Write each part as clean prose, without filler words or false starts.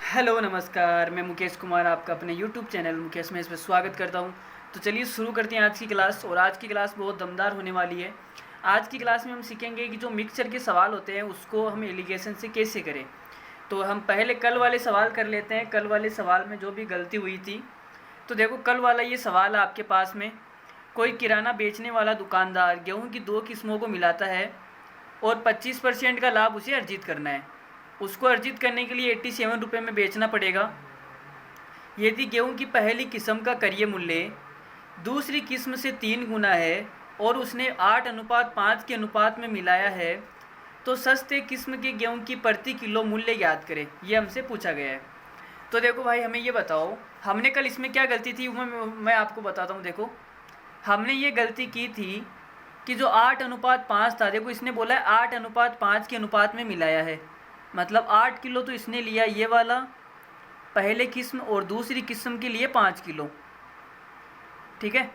Hello नमस्कार, मैं मुकेश कुमार आपका अपने यूट्यूब चैनल मुकेश में इस पर स्वागत करता हूं। तो चलिए शुरू करते हैं आज की क्लास। और आज की क्लास बहुत दमदार होने वाली है। आज की क्लास में हम सीखेंगे कि जो मिक्सचर के सवाल होते हैं उसको हम एलिगेशन से कैसे करें। तो हम पहले कल वाले सवाल कर लेते हैं। कल वाले सवाल में जो भी गलती हुई थी, तो देखो कल वाला ये सवाल है आपके पास में। कोई किराना बेचने वाला दुकानदार गेहूँ की दो किस्मों को मिलाता है और 25% का लाभ उसे अर्जित करना है। उसको अर्जित करने के लिए 87 रुपये में बेचना पड़ेगा। यदि गेहूं की पहली किस्म का क्रय मूल्य दूसरी किस्म से 3 गुना है और उसने 8:5 के अनुपात में मिलाया है, तो सस्ते किस्म के गेहूं की प्रति किलो मूल्य ज्ञात करें। ये हमसे पूछा गया है। तो देखो भाई, हमें ये बताओ, हमने कल इसमें क्या गलती थी मैं आपको बताता हूँ। देखो, हमने ये गलती की थी कि जो 8:5 था, देखो इसने बोला है 8:5 के अनुपात में मिलाया है, मतलब 8 किलो तो इसने लिया ये वाला पहले किस्म और दूसरी किस्म के लिए 5 किलो। ठीक है।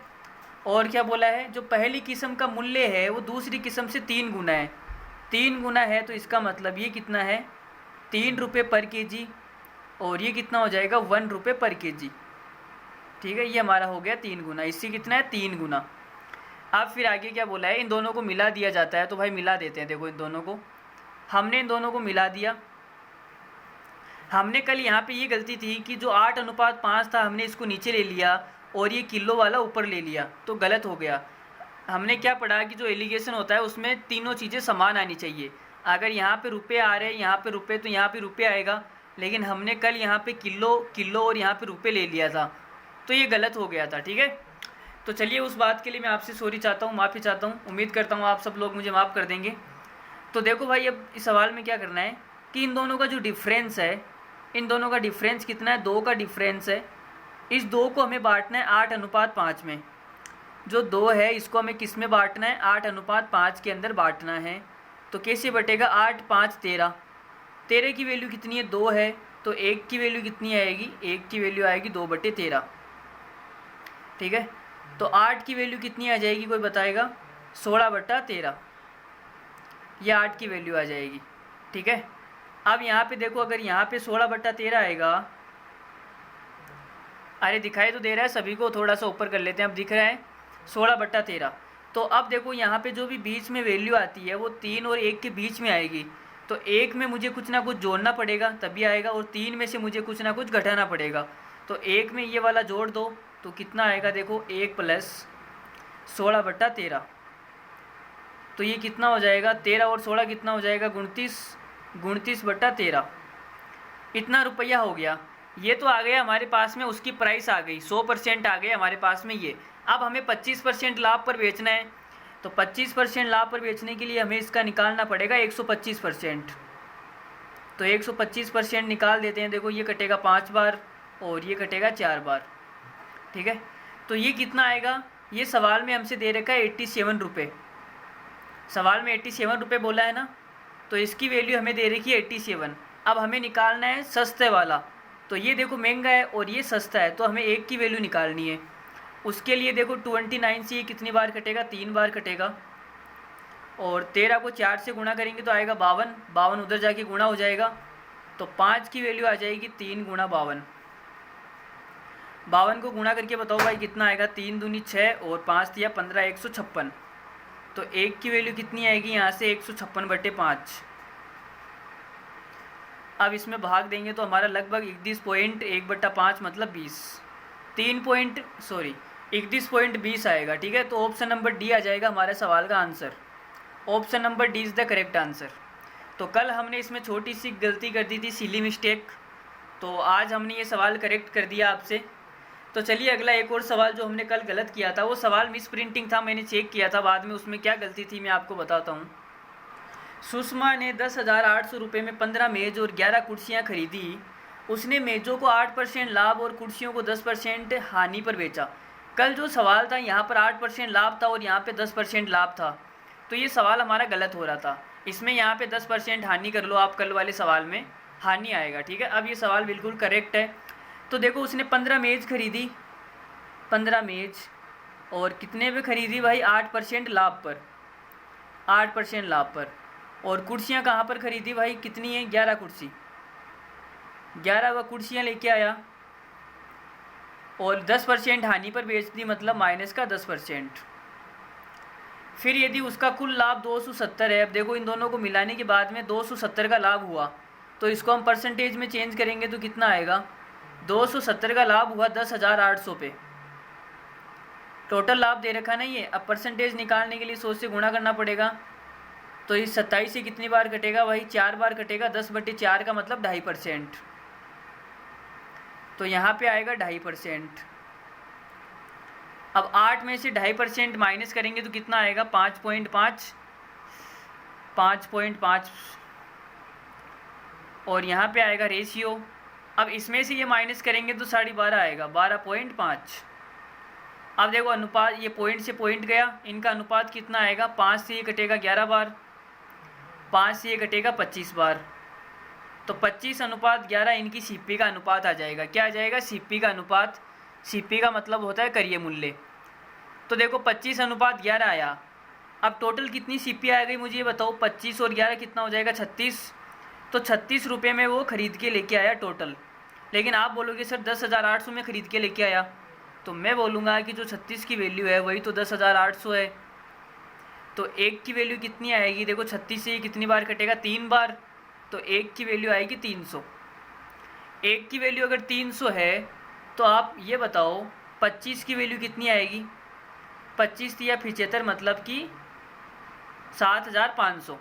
और क्या बोला है, जो पहली किस्म का मूल्य है वो दूसरी किस्म से 3 गुना है। 3 गुना है तो इसका मतलब ये कितना है, 3 रुपये पर केजी। और ये कितना हो जाएगा, 1 रुपये पर केजी। ठीक है, ये हमारा हो गया 3 गुना। इससे कितना है, 3 गुना। अब फिर आगे क्या बोला है, इन दोनों को मिला दिया जाता है। तो भाई मिला देते हैं। देखो इन दोनों को, हमने इन दोनों को मिला दिया। हमने कल यहाँ पे ये गलती थी कि जो 8:5 था हमने इसको नीचे ले लिया और ये किलो वाला ऊपर ले लिया, तो गलत हो गया। हमने क्या पढ़ा कि जो एलिगेशन होता है उसमें तीनों चीज़ें समान आनी चाहिए। अगर यहाँ पे रुपये आ रहे हैं, यहाँ पे रुपये, तो यहाँ पे रुपये आएगा। लेकिन हमने कल यहाँ पे किलो किलो और यहाँ पे रुपये ले लिया था, तो ये गलत हो गया था। ठीक है। तो चलिए, उस बात के लिए मैं आपसे सॉरी चाहता हूँ, माफ़ी चाहता हूँ। उम्मीद करता हूँ आप सब लोग मुझे माफ़ कर देंगे। तो देखो भाई, अब इस सवाल में क्या करना है कि इन दोनों का जो डिफरेंस है, इन दोनों का डिफरेंस कितना है, 2 का डिफरेंस है। इस 2 को हमें बांटना है 8:5 में। जो 2 है इसको हमें किस में बांटना है, 8:5 के अंदर बांटना है। तो कैसे बटेगा, 8 5 13। 13 की वैल्यू कितनी है, 2 है। तो 1 की वैल्यू कितनी आएगी, 1 की वैल्यू आएगी 2/13। ठीक है। तो 8 की वैल्यू कितनी आ जाएगी, कोई बताएगा, 16/13। ये 8 की वैल्यू आ जाएगी। ठीक है। अब यहाँ पे देखो, अगर यहाँ पे 16/13 आएगा, अरे दिखाई तो दे रहा है सभी को, थोड़ा सा ऊपर कर लेते हैं। अब दिख रहा है 16/13। तो अब देखो यहाँ पे जो भी बीच में वैल्यू आती है वो 3 और 1 के बीच में आएगी। तो 1 में मुझे कुछ ना कुछ जोड़ना पड़ेगा तभी आएगा, और 3 में से मुझे कुछ ना कुछ घटाना पड़ेगा। तो 1 में ये वाला जोड़ दो तो कितना आएगा, देखो 1 + 16/13। तो ये कितना हो जाएगा, 13 और 16 कितना हो जाएगा, 29। 29/13। इतना रुपया हो गया। ये तो आ गया हमारे पास में, उसकी प्राइस आ गई, 100% आ गया हमारे पास में ये। अब हमें 25% लाभ पर बेचना है। तो 25% लाभ पर बेचने के लिए हमें इसका निकालना पड़ेगा 125%। तो 125% निकाल देते हैं। देखो ये कटेगा 5 बार और ये कटेगा 4 बार। ठीक है। तो ये कितना आएगा, ये सवाल में हमसे दे रखा है 87 रुपये। सवाल में 87 रुपये बोला है ना, तो इसकी वैल्यू हमें दे रखी है 87। अब हमें निकालना है सस्ते वाला। तो ये देखो महंगा है और ये सस्ता है, तो हमें 1 की वैल्यू निकालनी है। उसके लिए देखो 29 से ये कितनी बार कटेगा, 3 बार कटेगा। और 13 को 4 से गुणा करेंगे तो आएगा 52। 52 उधर जाके गुणा हो जाएगा। तो 5 की वैल्यू आ जाएगी 3 × 52। 52 को गुणा करके बताओ भाई कितना आएगा, 3 दूनी 6 और 5 दिया 15, 156। तो 1 की वैल्यू कितनी आएगी यहाँ से, 156/5। अब इसमें भाग देंगे तो हमारा लगभग 31.1/5 मतलब 20। 31.20 आएगा। ठीक है। तो ऑप्शन नंबर डी आ जाएगा हमारे सवाल का answer. Option number D is the correct answer. तो कल हमने इसमें छोटी सी गलती कर दी थी, सिली मिस्टेक। तो आज हमने ये सवाल करेक्ट कर दिया आपसे। तो चलिए अगला एक और सवाल जो हमने कल गलत किया था, वो सवाल मिस प्रिंटिंग था, मैंने चेक किया था बाद में, उसमें क्या गलती थी मैं आपको बताता हूँ। सुषमा ने 10,800 रुपये में 15 मेज़ और 11 कुर्सियाँ खरीदी। उसने मेज़ों को 8% लाभ और कुर्सियों को 10% हानि पर बेचा। कल जो सवाल था यहाँ पर 8% लाभ था और यहाँ पे 10% लाभ था, तो ये सवाल हमारा गलत हो रहा था। इसमें यहाँ पे 10% हानि कर लो आप, कल वाले सवाल में हानि आएगा। ठीक है। अब ये सवाल बिल्कुल करेक्ट है। तो देखो उसने 15 मेज़ खरीदी, 15 मेज़, और कितने पे खरीदी भाई, 8% लाभ पर, 8% लाभ पर। और कुर्सियाँ कहाँ पर खरीदी भाई, कितनी है, 11 कुर्सी। 11 वह कुर्सियाँ लेके आया और 10% हानि पर बेच दी, मतलब माइनस का 10%। फिर यदि उसका कुल लाभ 270 है, अब देखो इन दोनों को मिलाने के बाद में 270 का लाभ हुआ, तो इसको हम परसेंटेज में चेंज करेंगे तो कितना आएगा, 270 का लाभ हुआ 10,800 पे। टोटल लाभ दे रखा नहीं है, अब परसेंटेज निकालने के लिए 100 से गुणा करना पड़ेगा। तो इस 27 से कितनी बार कटेगा, वही 4 बार कटेगा, 10/4 का मतलब 2.5%। तो यहाँ पे आएगा 2.5%। अब 8 में से 2.5% माइनस करेंगे तो कितना आएगा, 5.5, 5.5 और यहाँ पे आएगा रेशियो। अब इसमें से ये माइनस करेंगे तो 12.5 आएगा, 12.5। अब देखो अनुपात, ये पॉइंट से पॉइंट गया, इनका अनुपात कितना आएगा, 5 से ये कटेगा 11 बार, 5 से ये कटेगा 25 बार, तो 25:11 इनकी सीपी का अनुपात आ जाएगा। क्या आ जाएगा, सीपी का अनुपात। सीपी का मतलब होता है करियर मूल्य। तो देखो 25:11 आया। अब टोटल कितनी सीपी आ गई मुझे ये बताओ, 25 और 11 कितना हो जाएगा, 36। तो 36 रुपये में वो ख़रीद के लेके आया टोटल। लेकिन आप बोलोगे सर 10,800 में ख़रीद के लेके आया, तो मैं बोलूँगा कि जो 36 की वैल्यू है वही तो 10,800 है। तो 1 की वैल्यू कितनी आएगी, देखो 36 से ये कितनी बार कटेगा, 3 बार, तो 1 की वैल्यू आएगी 300। 1 की वैल्यू अगर 300 है तो आप ये बताओ 25 की वैल्यू कितनी आएगी, 25 या 75 मतलब कि 7,500।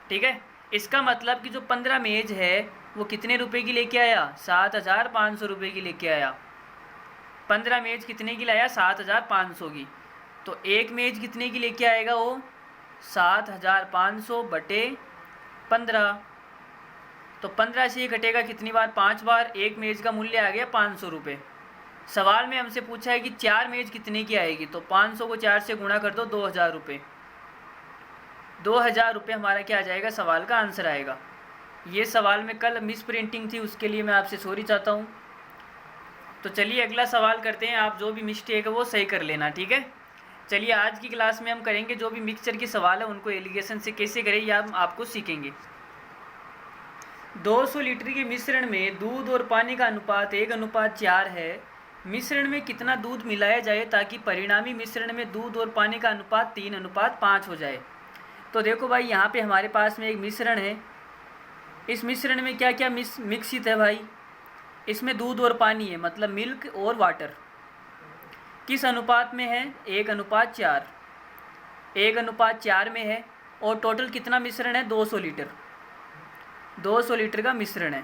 ठीक है, इसका मतलब कि जो 15 मेज है वो कितने रुपए की लेके आया, 7,500 रुपये की लेके आया। 15 मेज कितने की लाया, 7,500 की। तो एक मेज कितने की लेके आएगा वो, 7,500 बटे 15। तो 15 से ये घटेगा कितनी बार, 5 बार। एक मेज का मूल्य आ गया 500 रुपये। सवाल में हमसे पूछा है कि 4 मेज कितने की आएगी, तो 500 को 4 से गुणा कर दो, 2,000 रुपये। 2,000 रुपये हमारा क्या आ जाएगा, सवाल का आंसर आएगा। ये सवाल में कल मिस प्रिंटिंग थी, उसके लिए मैं आपसे सॉरी चाहता हूँ। तो चलिए अगला सवाल करते हैं, आप जो भी मिस्टेक है वो सही कर लेना, ठीक है। चलिए आज की क्लास में हम करेंगे जो भी मिक्सचर के सवाल है उनको एलिगेशन से कैसे करें या हम आपको सीखेंगे। 200 लीटर के मिश्रण में दूध और पानी का अनुपात 1:4 है। मिश्रण में कितना दूध मिलाया जाए ताकि परिणामी मिश्रण में दूध और पानी का अनुपात 3:5 हो जाए। तो देखो भाई यहाँ पे हमारे पास में एक मिश्रण है। इस मिश्रण में क्या क्या मिश्रित है भाई, इसमें दूध और पानी है, मतलब मिल्क और वाटर। किस अनुपात में है, 1:4। 1:4 में है और टोटल कितना मिश्रण है, 200 लीटर। 200 लीटर का मिश्रण है।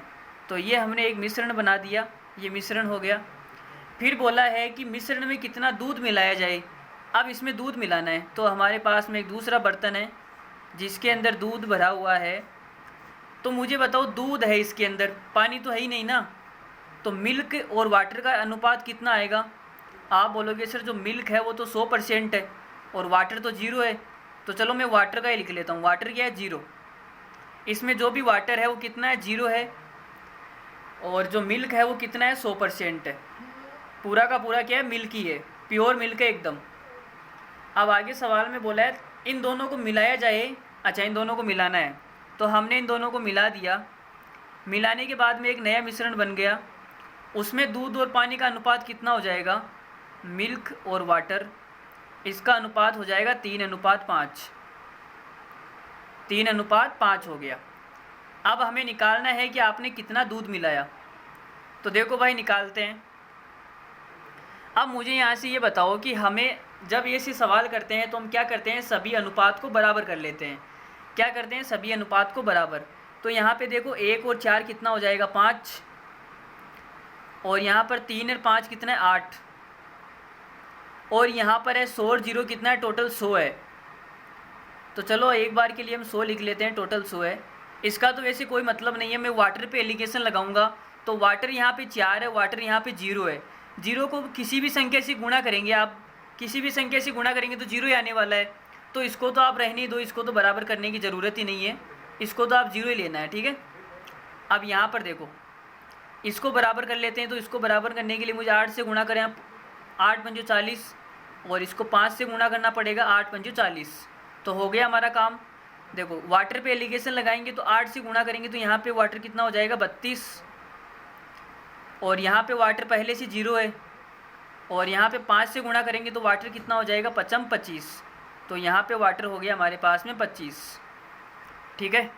तो ये हमने एक मिश्रण बना दिया, ये मिश्रण हो गया। फिर बोला है कि मिश्रण में कितना दूध मिलाया जाए। अब इसमें दूध मिलाना है तो हमारे पास में एक दूसरा बर्तन है जिसके अंदर दूध भरा हुआ है। तो मुझे बताओ दूध है इसके अंदर, पानी तो है ही नहीं ना, तो मिल्क और वाटर का अनुपात कितना आएगा। आप बोलोगे सर जो मिल्क है वो तो 100% है और वाटर तो 0 है। तो चलो मैं वाटर का ही लिख लेता हूँ। वाटर क्या है, 0। इसमें जो भी वाटर है वो कितना है, 0 है। और जो मिल्क है वो कितना है, 100% है। पूरा का पूरा क्या है, मिल्क ही है, प्योर मिल्क है एकदम। अब आगे सवाल में बोला है इन दोनों को मिलाया जाए। अच्छा, इन दोनों को मिलाना है तो हमने इन दोनों को मिला दिया। मिलाने के बाद में एक नया मिश्रण बन गया। उसमें दूध और पानी का अनुपात कितना हो जाएगा, मिल्क और वाटर, इसका अनुपात हो जाएगा 3:5। 3:5 हो गया। अब हमें निकालना है कि आपने कितना दूध मिलाया। तो देखो भाई निकालते हैं। अब मुझे यहाँ से ये बताओ कि हमें जब ये से सवाल करते हैं तो हम क्या करते हैं, सभी अनुपात को बराबर कर लेते हैं। क्या करते हैं, सभी अनुपात को बराबर। तो यहाँ पे देखो 1 और 4 कितना हो जाएगा, 5। और यहाँ पर 3 और 5 कितना है, 8। और यहाँ पर है 100 और 0 कितना है, टोटल 100 है। तो चलो एक बार के लिए हम 100 लिख लेते हैं, टोटल 100 है। इसका तो वैसे कोई मतलब नहीं है, मैं वाटर पे एलिगेशन लगाऊंगा। तो वाटर यहाँ पे 4 है, वाटर यहाँ पे 0 है। 0 को किसी भी संख्या से गुणा करेंगे, आप किसी भी संख्या से गुणा करेंगे तो 0 ही आने वाला है। तो इसको तो आप रहने ही दो, इसको तो बराबर करने की ज़रूरत ही नहीं है, इसको तो आप 0 ही लेना है, ठीक है। अब यहाँ पर देखो इसको बराबर कर लेते हैं। तो इसको बराबर करने के लिए मुझे 8 से गुणा करें, 8 पंजो 40, और इसको 5 से गुणा करना पड़ेगा, 8 पंजो 40। तो हो गया हमारा काम। देखो वाटर पे एलिगेशन लगाएंगे तो 8 से गुणा करेंगे तो यहाँ पे वाटर कितना हो जाएगा, 32। और यहाँ पे वाटर पहले से 0 है, और यहाँ पे 5 से गुणा करेंगे तो वाटर कितना हो जाएगा, 5 25। तो यहाँ पे वाटर हो गया हमारे पास में 25। ठीक है,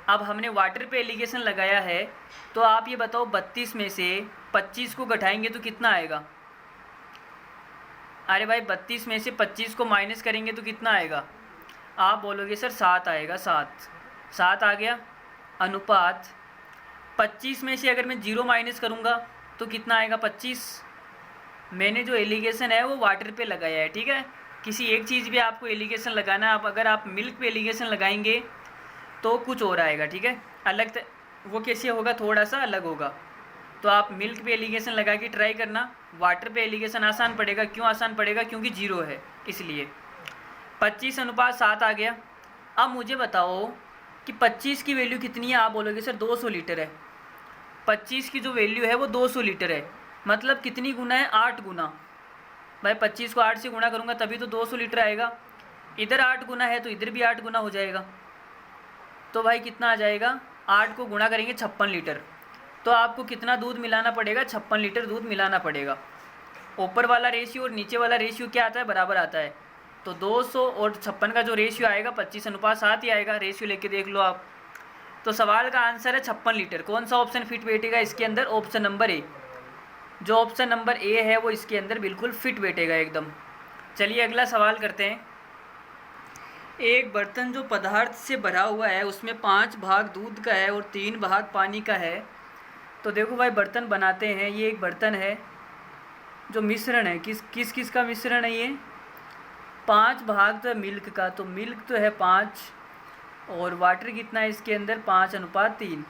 अब हमने वाटर पे एलिगेशन लगाया है, तो आप ये बताओ 32 में से 25 को घटाएंगे तो कितना आएगा। अरे भाई 32 में से 25 को माइनस करेंगे तो कितना आएगा। आप बोलोगे सर 7 आएगा, 7 आ गया। अनुपात 25 में से अगर मैं 0 माइनस करूँगा तो कितना आएगा, 25। मैंने जो एलिगेशन है वो वाटर पे लगाया है। ठीक है, किसी एक चीज़ पे आपको एलिगेशन लगाना है। आप अगर आप मिल्क पे एलिगेशन लगाएंगे तो कुछ और आएगा। ठीक है, अलग वो कैसे होगा, थोड़ा सा अलग होगा। तो आप मिल्क पे एलिगेशन लगा के ट्राई करना। वाटर पे एलिगेशन आसान पड़ेगा। क्यों आसान पड़ेगा, क्योंकि 0 है इसलिए। 25 अनुपात 7 आ गया। अब मुझे बताओ कि 25 की वैल्यू कितनी है। आप बोलोगे सर 200 लीटर है। 25 की जो वैल्यू है वो 200 लीटर है, मतलब कितनी गुना है, 8 गुना। भाई 25 को 8 से गुना करूँगा तभी तो 200 लीटर आएगा। इधर 8 गुना है तो इधर भी 8 गुना हो जाएगा। तो भाई कितना आ जाएगा, 8 को गुणा करेंगे 56 लीटर। तो आपको कितना दूध मिलाना पड़ेगा, 56 लीटर दूध मिलाना पड़ेगा। ऊपर वाला रेशियो और नीचे वाला रेशियो क्या आता है, बराबर आता है। तो 200 और 56 का जो रेशियो आएगा 25 अनुपात 7 ही आएगा। रेशियो लेके देख लो आप। तो सवाल का आंसर है 56 लीटर। कौन सा ऑप्शन फिट बैठेगा इसके अंदर, ऑप्शन नंबर ए। जो ऑप्शन नंबर ए है वो इसके अंदर बिल्कुल फिट बैठेगा एकदम। चलिए अगला सवाल करते हैं। एक बर्तन जो पदार्थ से भरा हुआ है उसमें 5 भाग दूध का है और 3 भाग पानी का है। तो देखो भाई बर्तन बनाते हैं। ये एक बर्तन है जो मिश्रण है, किस का मिश्रण है ये, 5 भाग तो है मिल्क का। तो मिल्क तो है 5 और वाटर कितना है इसके अंदर, 5 अनुपात 3।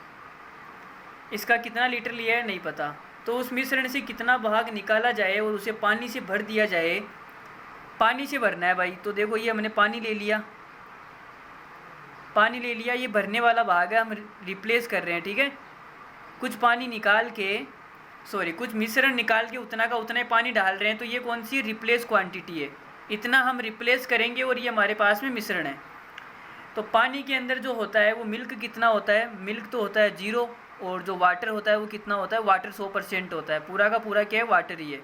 इसका कितना लीटर लिया है नहीं पता। तो उस मिश्रण से कितना भाग निकाला जाए और उसे पानी से भर दिया जाए। पानी से भरना है भाई। तो देखो ये हमने पानी ले लिया, ये भरने वाला भाग है, हम रिप्लेस कर रहे हैं। ठीक है, कुछ पानी निकाल के, कुछ मिश्रण निकाल के उतना का उतना ही पानी डाल रहे हैं। तो ये कौन सी रिप्लेस क्वांटिटी है, इतना हम रिप्लेस करेंगे और ये हमारे पास में मिश्रण है। तो पानी के अंदर जो होता है वो मिल्क कितना होता है, मिल्क तो होता है 0, और जो वाटर होता है वो कितना होता है, वाटर 100% होता है। पूरा का पूरा क्या है, वाटर ही है।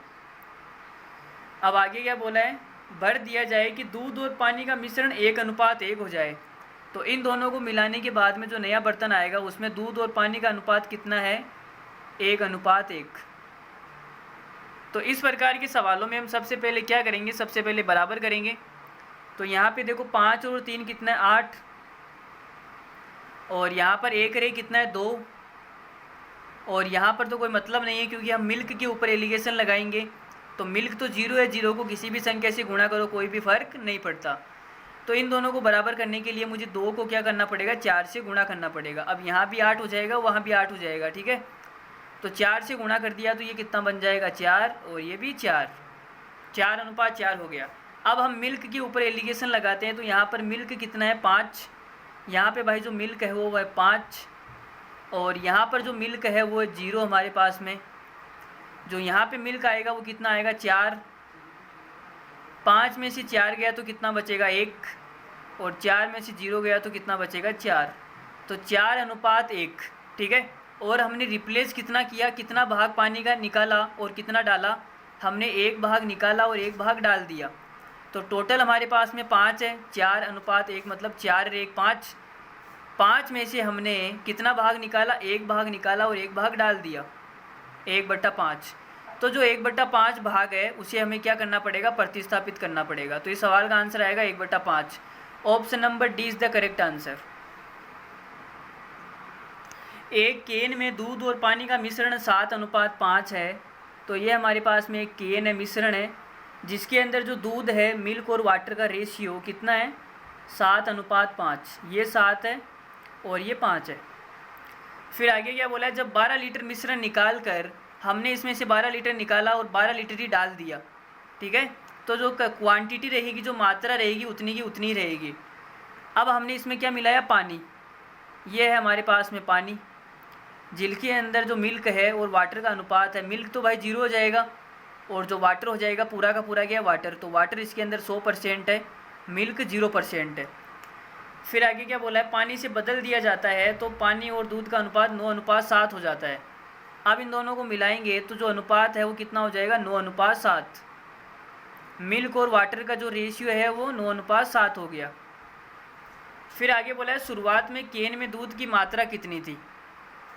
अब आगे क्या बोला है, भर दिया जाए कि दूध और पानी का मिश्रण 1 अनुपात 1 हो जाए। तो इन दोनों को मिलाने के बाद में जो नया बर्तन आएगा उसमें दूध और पानी का अनुपात कितना है, 1 अनुपात 1। तो इस प्रकार के सवालों में हम सबसे पहले क्या करेंगे, सबसे पहले बराबर करेंगे। तो यहाँ पे देखो 5 और 3 कितना है, 8, और यहाँ पर 1 रहे कितना है, 2, और यहाँ पर तो कोई मतलब नहीं है क्योंकि हम मिल्क के ऊपर एलिगेशन लगाएंगे। तो मिल्क तो 0 है, 0 को किसी भी संख्या से गुणा करो कोई भी फ़र्क नहीं पड़ता। तो इन दोनों को बराबर करने के लिए मुझे 2 को क्या करना पड़ेगा, 4 से गुणा करना पड़ेगा। अब यहाँ भी 8 हो जाएगा, वहाँ भी 8 हो जाएगा। ठीक है, तो 4 से गुणा कर दिया तो ये कितना बन जाएगा, 4, और ये भी 4 अनुपात 4 हो गया। अब हम मिल्क के ऊपर एलिगेशन लगाते हैं। तो यहाँ पर मिल्क कितना है, 5। यहाँ पे भाई जो मिल्क है वो है 5, और यहाँ पर जो मिल्क है वो है 0 हमारे पास में। जो यहाँ पे मिल्क आएगा वो कितना आएगा, 4। 5 में से 4 गया तो कितना बचेगा, 1, और 4 में से 0 गया तो कितना बचेगा, 4। तो 4 अनुपात 1। ठीक है, और हमने रिप्लेस कितना किया, कितना भाग पानी का निकाला और कितना डाला, हमने 1 भाग निकाला और 1 भाग डाल दिया। तो टोटल हमारे पास में 5 है। 4 अनुपात 1 मतलब 4 और 1 5। 5 में से हमने कितना भाग निकाला, 1 भाग निकाला और 1 भाग डाल दिया, 1/5। तो जो 1/5 भाग है उसे हमें क्या करना पड़ेगा, प्रतिस्थापित करना पड़ेगा। तो इस सवाल का आंसर आएगा 1/5। Option number D is the correct answer. एक केन में दूध और पानी का मिश्रण 7 अनुपात 5 है। तो ये हमारे पास में एक केन है, मिश्रण है, जिसके अंदर जो दूध है, मिल्क और वाटर का रेशियो कितना है, 7 अनुपात 5। ये 7 है और ये 5 है। फिर आगे क्या बोला है, जब 12 लीटर मिश्रण निकाल कर हमने इसमें से 12 लीटर निकाला और 12 लीटर ही डाल दिया। ठीक है, तो जो क्वांटिटी रहेगी, जो मात्रा रहेगी उतनी की उतनी रहेगी। अब हमने इसमें क्या मिलाया, पानी। ये है हमारे पास में पानी, जिसके अंदर जो मिल्क है और वाटर का अनुपात है, मिल्क तो भाई 0 हो जाएगा और जो वाटर हो जाएगा पूरा का पूरा क्या है, वाटर। तो वाटर इसके अंदर 100% है, मिल्क 0% है। फिर आगे क्या बोला है, पानी से बदल दिया जाता है तो पानी और दूध का अनुपात 9 अनुपात 7 हो जाता है। अब इन दोनों को मिलाएंगे तो जो अनुपात है वो कितना हो जाएगा, 9:7। मिल्क और वाटर का जो रेशियो है वो 9:7 हो गया। फिर आगे बोला है शुरुआत में केन में दूध की मात्रा कितनी थी।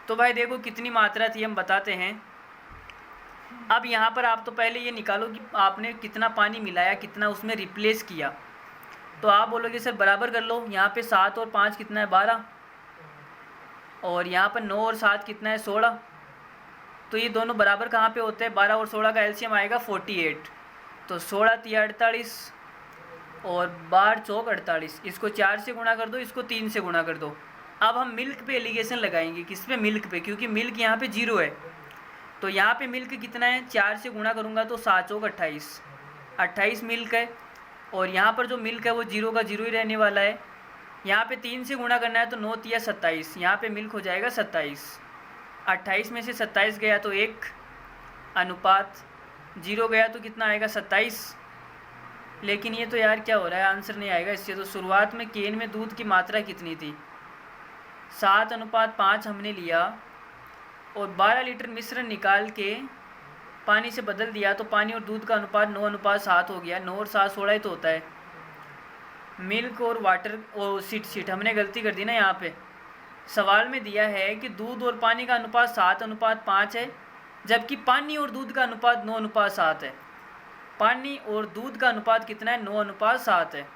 तो भाई देखो कितनी मात्रा थी हम बताते हैं। अब यहाँ पर आप तो पहले ये निकालो कि आपने कितना पानी मिलाया, कितना उसमें रिप्लेस किया। तो आप बोलोगे सर बराबर कर लो, यहाँ पे 7 और 5 कितना है, 12, और यहाँ पर 9 और 7 कितना है, 16। तो ये दोनों बराबर कहाँ पे होते हैं, 12 और 16 का एलसीएम आएगा 48। तो 16 तिया 48 और 12 चौक 48। इसको 4 से गुणा कर दो, इसको 3 से गुणा कर दो। अब हम मिल्क पे एलिगेशन लगाएंगे, किस पे, मिल्क पे, क्योंकि मिल्क यहाँ पे 0 है। तो यहाँ पे मिल्क कितना है, 4 से गुणा करूँगा तो 7 चौक 28, 28 मिल्क है। और यहाँ पर जो मिल्क है वो 0 का 0 ही रहने वाला है। यहाँ पे 3 से गुणा करना है तो 9 तिया 27, यहाँ पे मिल्क हो जाएगा 27। 28 में से 27 गया तो 1 अनुपात 0 गया तो कितना आएगा, 27। लेकिन ये तो यार क्या हो रहा है, आंसर नहीं आएगा इससे। तो शुरुआत में केन में दूध की मात्रा कितनी थी, 7:5 हमने लिया और 12 लीटर मिश्रण निकाल के पानी से बदल दिया तो पानी और दूध का अनुपात 9:7 हो गया। 9 और 7 16 ही तो होता है। मिल्क और वाटर और सीट हमने गलती कर दी ना। यहाँ पे सवाल में दिया है कि दूध और पानी का अनुपात 7:5 है, जबकि पानी और दूध का अनुपात 9:7 है। पानी और दूध का अनुपात कितना है, 9:7 है।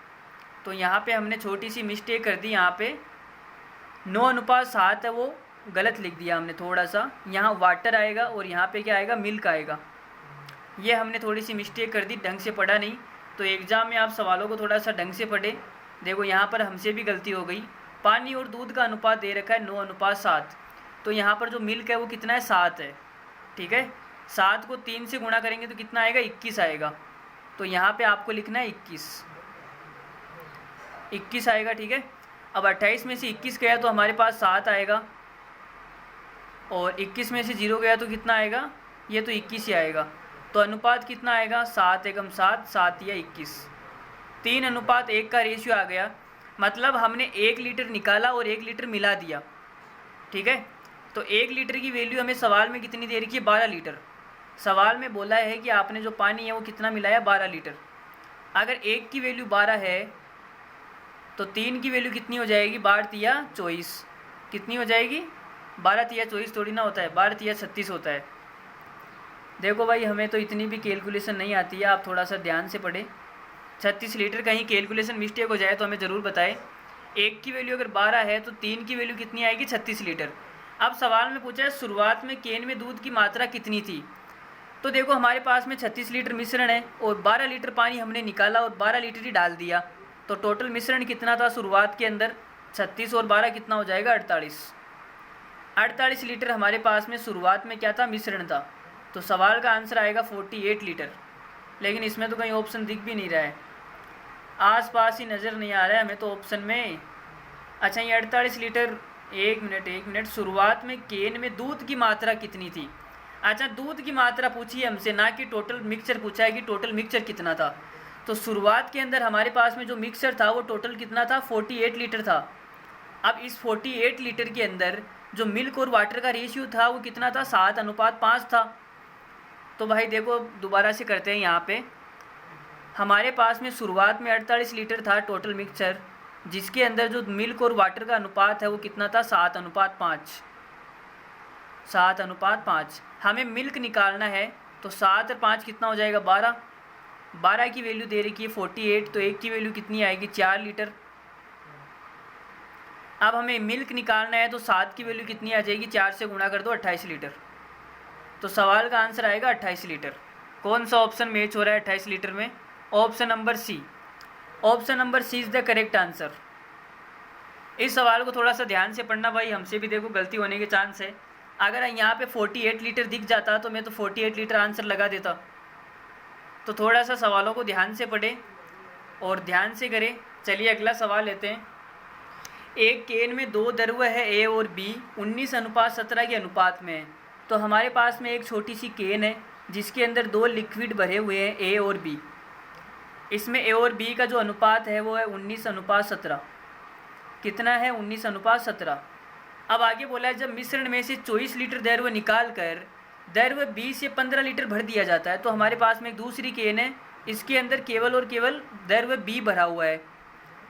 तो यहाँ पे हमने छोटी सी मिस्टेक कर दी, यहाँ पे 9:7 है वो गलत लिख दिया हमने थोड़ा सा। यहाँ वाटर आएगा और यहाँ पे क्या आएगा, मिल्क आएगा। ये हमने थोड़ी सी मिस्टेक कर दी, ढंग से पढ़ा नहीं। तो एग्ज़ाम में आप सवालों को थोड़ा सा ढंग से पढ़े। देखो यहाँ पर हमसे भी गलती हो गई। पानी और दूध का अनुपात दे रखा है 9:7, तो यहाँ पर जो मिल्क है वो कितना है, 7 है। ठीक है, 7 को 3 से गुणा करेंगे तो कितना आएगा, 21 आएगा। तो यहाँ पे आपको लिखना है 21 आएगा। ठीक है, अब 28 में से 21 गया तो हमारे पास 7 आएगा, और 21 में से 0 गया तो कितना आएगा, ये तो 21 ही आएगा। तो अनुपात कितना आएगा, 7 एकम 7, 7 या 21, 3:1 का रेशियो आ गया। मतलब हमने 1 लीटर निकाला और 1 लीटर मिला दिया। ठीक है, तो 1 लीटर की वैल्यू हमें सवाल में कितनी दे रखी है, 12 लीटर। सवाल में बोला है कि आपने जो पानी है वो कितना मिलाया, 12 लीटर। अगर 1 की वैल्यू 12 है तो 3 की वैल्यू कितनी हो जाएगी, 12 तिया 24, कितनी हो जाएगी, 12 तिया 24 थोड़ी ना होता है, 12 तिया 36 होता है। देखो भाई हमें तो इतनी भी कैलकुलेशन नहीं आती है, आप थोड़ा सा ध्यान से पढ़ें। 36 लीटर, कहीं कैलकुलेशन मिस्टेक हो जाए तो हमें ज़रूर बताएं। 1 की वैल्यू अगर 12 है तो 3 की वैल्यू कितनी आएगी, 36 लीटर। अब सवाल में पूछा है शुरुआत में केन में दूध की मात्रा कितनी थी। तो देखो हमारे पास में 36 लीटर मिश्रण है और 12 लीटर पानी हमने निकाला और 12 लीटर ही डाल दिया। तो टोटल मिश्रण कितना था शुरुआत के अंदर, 36 और 12 कितना हो जाएगा, 48 लीटर हमारे पास में शुरुआत में क्या था, मिश्रण था। तो सवाल का आंसर आएगा 48 लीटर। लेकिन इसमें तो कहीं ऑप्शन दिख भी नहीं रहा है, आसपास ही नज़र नहीं आ रहा है हमें तो ऑप्शन में। अच्छा ये 48 लीटर, एक मिनट, शुरुआत में केन में दूध की मात्रा कितनी थी। अच्छा दूध की मात्रा पूछी है हमसे, ना कि टोटल मिक्सचर पूछा है कि टोटल मिक्सचर कितना था। तो शुरुआत के अंदर हमारे पास में जो मिक्सचर था वो टोटल कितना था, 48 लीटर था। अब इस 48 लीटर के अंदर जो मिल्क और वाटर का रेशियो था वो कितना था, 7:5 था। तो भाई देखो दोबारा से करते हैं। यहाँ पे हमारे पास में शुरुआत में 48 लीटर था टोटल मिक्सचर, जिसके अंदर जो मिल्क और वाटर का अनुपात है वो कितना था, 7:5। हमें मिल्क निकालना है तो 7 और 5 कितना हो जाएगा, 12 की वैल्यू दे रखी है 48, तो 1 की वैल्यू कितनी आएगी, 4 लीटर। अब हमें मिल्क निकालना है तो 7 की वैल्यू कितनी आ जाएगी, 4 से गुणा कर दो, 28 लीटर। तो सवाल का आंसर आएगा 28 लीटर। कौन सा ऑप्शन मैच हो रहा है 28 लीटर में, option number C. Option number C is the correct answer. इस सवाल को थोड़ा सा ध्यान से पढ़ना भाई, हमसे भी देखो गलती होने के चांस है। अगर यहाँ पे 48 लीटर दिख जाता तो मैं तो 48 लीटर आंसर लगा देता। तो थोड़ा सा सवालों को ध्यान से पढ़े और ध्यान से करें। चलिए अगला सवाल लेते हैं। एक केन में 2 द्रव्य है ए और बी, 19:17 के अनुपात में है। तो हमारे पास में एक छोटी सी केन है जिसके अंदर 2 लिक्विड भरे हुए हैं ए और बी। इसमें ए और बी का जो अनुपात है वो है 19:17। कितना है, 19:17। अब आगे बोला है जब मिश्रण में से 24 लीटर द्रव्य निकाल कर द्रव्य 20 या 15 लीटर भर दिया जाता है, तो हमारे पास में एक दूसरी केन है, इसके अंदर केवल और केवल द्रव्य B भरा हुआ है।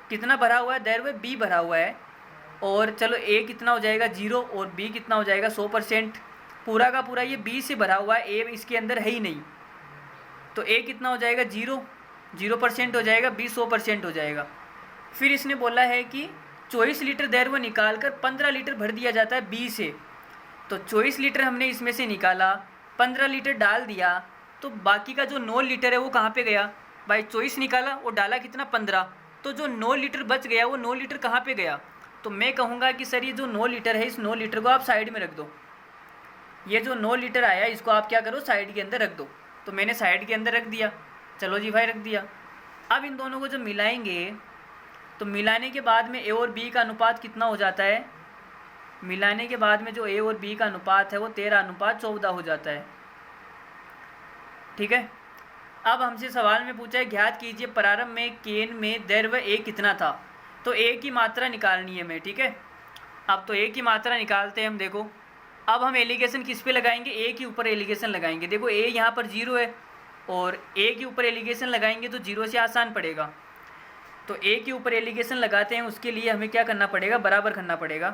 कितना भरा हुआ है? द्रव्य B भरा हुआ है। और चलो A कितना हो जाएगा 0 और B कितना हो जाएगा 100%। पूरा का पूरा ये B से भरा हुआ है, A इसके अंदर है ही नहीं, तो A कितना हो जाएगा 0% हो जाएगा, B 100% हो जाएगा। फिर इसने बोला है कि 24 लीटर द्रव्य निकाल कर 15 लीटर भर दिया जाता है B से। तो 24 लीटर हमने इसमें से निकाला, 15 लीटर डाल दिया, तो बाकी का जो 9 लीटर है वो कहाँ पे गया भाई? 24 निकाला और डाला कितना 15, तो जो 9 लीटर बच गया वो 9 लीटर कहाँ पे गया? तो मैं कहूँगा कि सर ये जो 9 लीटर है, इस 9 लीटर को आप साइड में रख दो। ये जो 9 लीटर आया इसको आप क्या करो? साइड के अंदर रख दो। तो मैंने साइड के अंदर रख दिया। चलो जी भाई, रख दिया। अब इन दोनों को जब मिलाएंगे तो मिलाने के बाद में A और B का अनुपात कितना हो जाता है? मिलाने के बाद में जो A और B का अनुपात है वो 13:14 हो जाता है। ठीक है। अब हमसे सवाल में पूछा है ज्ञात कीजिए प्रारंभ में केन में द्रव्य A कितना था। तो A की मात्रा निकालनी है हमें। ठीक है। अब तो A की मात्रा निकालते हैं हम। देखो अब हम एलिगेशन किस पे लगाएंगे? A के ऊपर एलिगेशन लगाएंगे। देखो A यहाँ पर 0 है और A के ऊपर एलिगेशन लगाएंगे तो 0 से आसान पड़ेगा। तो A के ऊपर एलिगेशन लगाते हैं, उसके लिए हमें क्या करना पड़ेगा? बराबर करना पड़ेगा।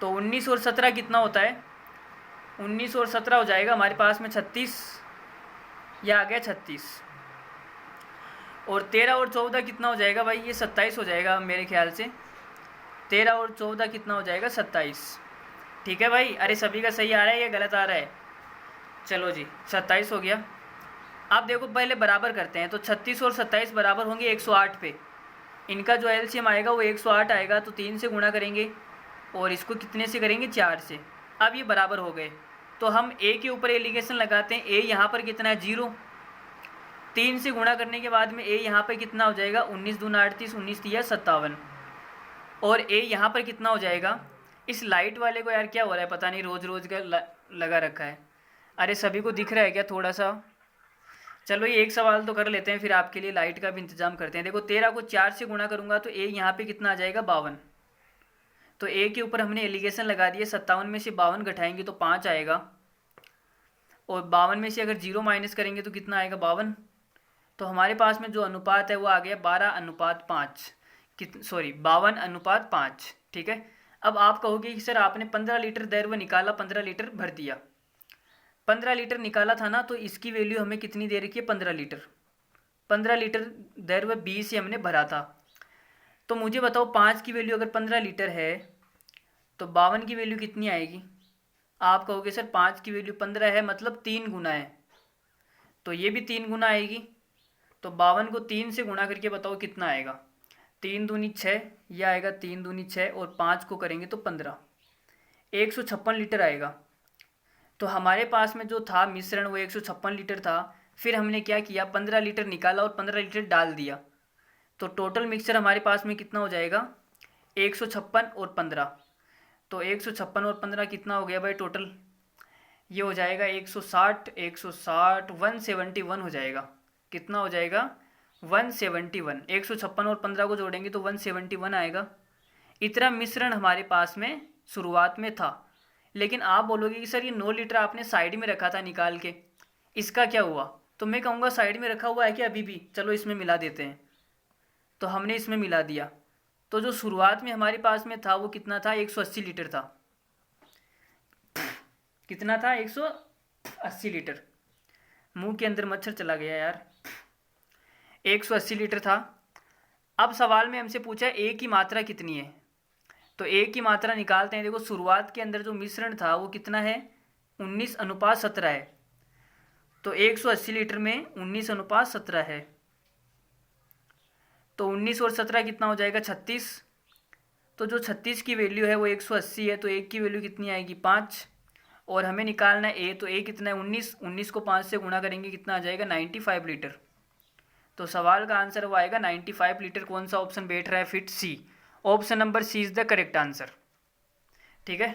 तो 19 और 17 कितना होता है? 19 और 17 हो जाएगा हमारे पास में 36, यह आ गया 36। और 13 और 14 कितना हो जाएगा भाई? ये 27 हो जाएगा मेरे ख्याल से। 13 और 14 कितना हो जाएगा? 27। ठीक है भाई। अरे सभी का सही आ रहा है या गलत आ रहा है? चलो जी, 27 हो गया। अब देखो पहले बराबर करते हैं। तो 36 और 27 बराबर होंगे 108 पे। इनका जो एलसीएम आएगा वो 108 आएगा, तो 3 से गुणा करेंगे और इसको कितने से करेंगे? 4 से। अब ये बराबर हो गए। तो हम A के ऊपर एलिगेशन लगाते हैं। A यहाँ पर कितना है? 0। 3 से गुणा करने के बाद में A यहाँ पर कितना हो जाएगा? 19 दूना 38, 19 तिया 57। और A यहाँ पर कितना हो जाएगा? इस लाइट वाले को यार क्या हो रहा है पता नहीं, रोज़ रोज़ का लगा रखा है। अरे सभी को दिख रहा है क्या थोड़ा सा? चलो ये एक सवाल तो कर लेते हैं, फिर आपके लिए लाइट का भी इंतजाम करते हैं। देखो 13 को 4 से गुणा करूँगा तो A यहाँ पे कितना आ जाएगा? 52। तो A के ऊपर हमने एलिगेशन लगा दिए। 57 में से 52 घटाएंगे तो 5 आएगा, और 52 में से अगर 0 माइनस करेंगे तो कितना आएगा? 52। तो हमारे पास में जो अनुपात है वो आ गया 12:5। 52:5। ठीक है। अब आप कहोगे कि सर आपने 15 लीटर द्रव्य निकाला, 15 लीटर भर दिया। 15 लीटर निकाला था ना, तो इसकी वैल्यू हमें कितनी दे रखी है? 15 लीटर। 15 लीटर द्रव्य 20 से हमने भरा था। तो मुझे बताओ 5 की वैल्यू अगर 15 लीटर है तो 52 की वैल्यू कितनी आएगी? आप कहोगे सर 5 की वैल्यू 15 है, मतलब 3 गुना है, तो ये भी 3 गुना आएगी। तो 52 को 3 से गुणा करके बताओ कितना आएगा? 3 दूनी 6, यह आएगा 3 दूनी 6, और 5 को करेंगे तो 15, 156 लीटर आएगा। तो हमारे पास में जो था मिश्रण वो 156 लीटर था। फिर हमने क्या किया? 15 लीटर निकाला और 15 लीटर डाल दिया। तो टोटल मिक्सचर हमारे पास में कितना हो जाएगा? 156 और 15। तो 156 और 15 कितना हो गया भाई टोटल? ये हो जाएगा 160, 171 हो जाएगा। कितना हो जाएगा? 171। 156 और 15 को जोड़ेंगे तो 171 आएगा। इतना मिश्रण हमारे पास में शुरुआत में था। लेकिन आप बोलोगे कि सर ये 9 लीटर आपने साइड में रखा था निकाल के, इसका क्या हुआ? तो मैं कहूँगा साइड में रखा हुआ है कि अभी भी? चलो इसमें मिला देते हैं। तो हमने इसमें मिला दिया। तो जो शुरुआत में हमारे पास में था वो कितना था? 180 लीटर था। कितना था? 180 लीटर। मुंह के अंदर मच्छर चला गया यार। 180 लीटर था। अब सवाल में हमसे पूछा A की मात्रा कितनी है, तो A की मात्रा निकालते हैं। देखो शुरुआत के अंदर जो मिश्रण था वो कितना है? 19:17 है। तो 180 लीटर में 19:17 है, तो 19 और 17 कितना हो जाएगा? 36। तो जो 36 की वैल्यू है वो 180 है, तो 1 की वैल्यू कितनी आएगी? 5। और हमें निकालना है A, तो A कितना है? 19 को 5 से गुणा करेंगे कितना आ जाएगा? 95 लीटर। तो सवाल का आंसर वो आएगा 95 लीटर। कौन सा ऑप्शन बैठ रहा है? Fit C. Option number C is the correct answer. ठीक है।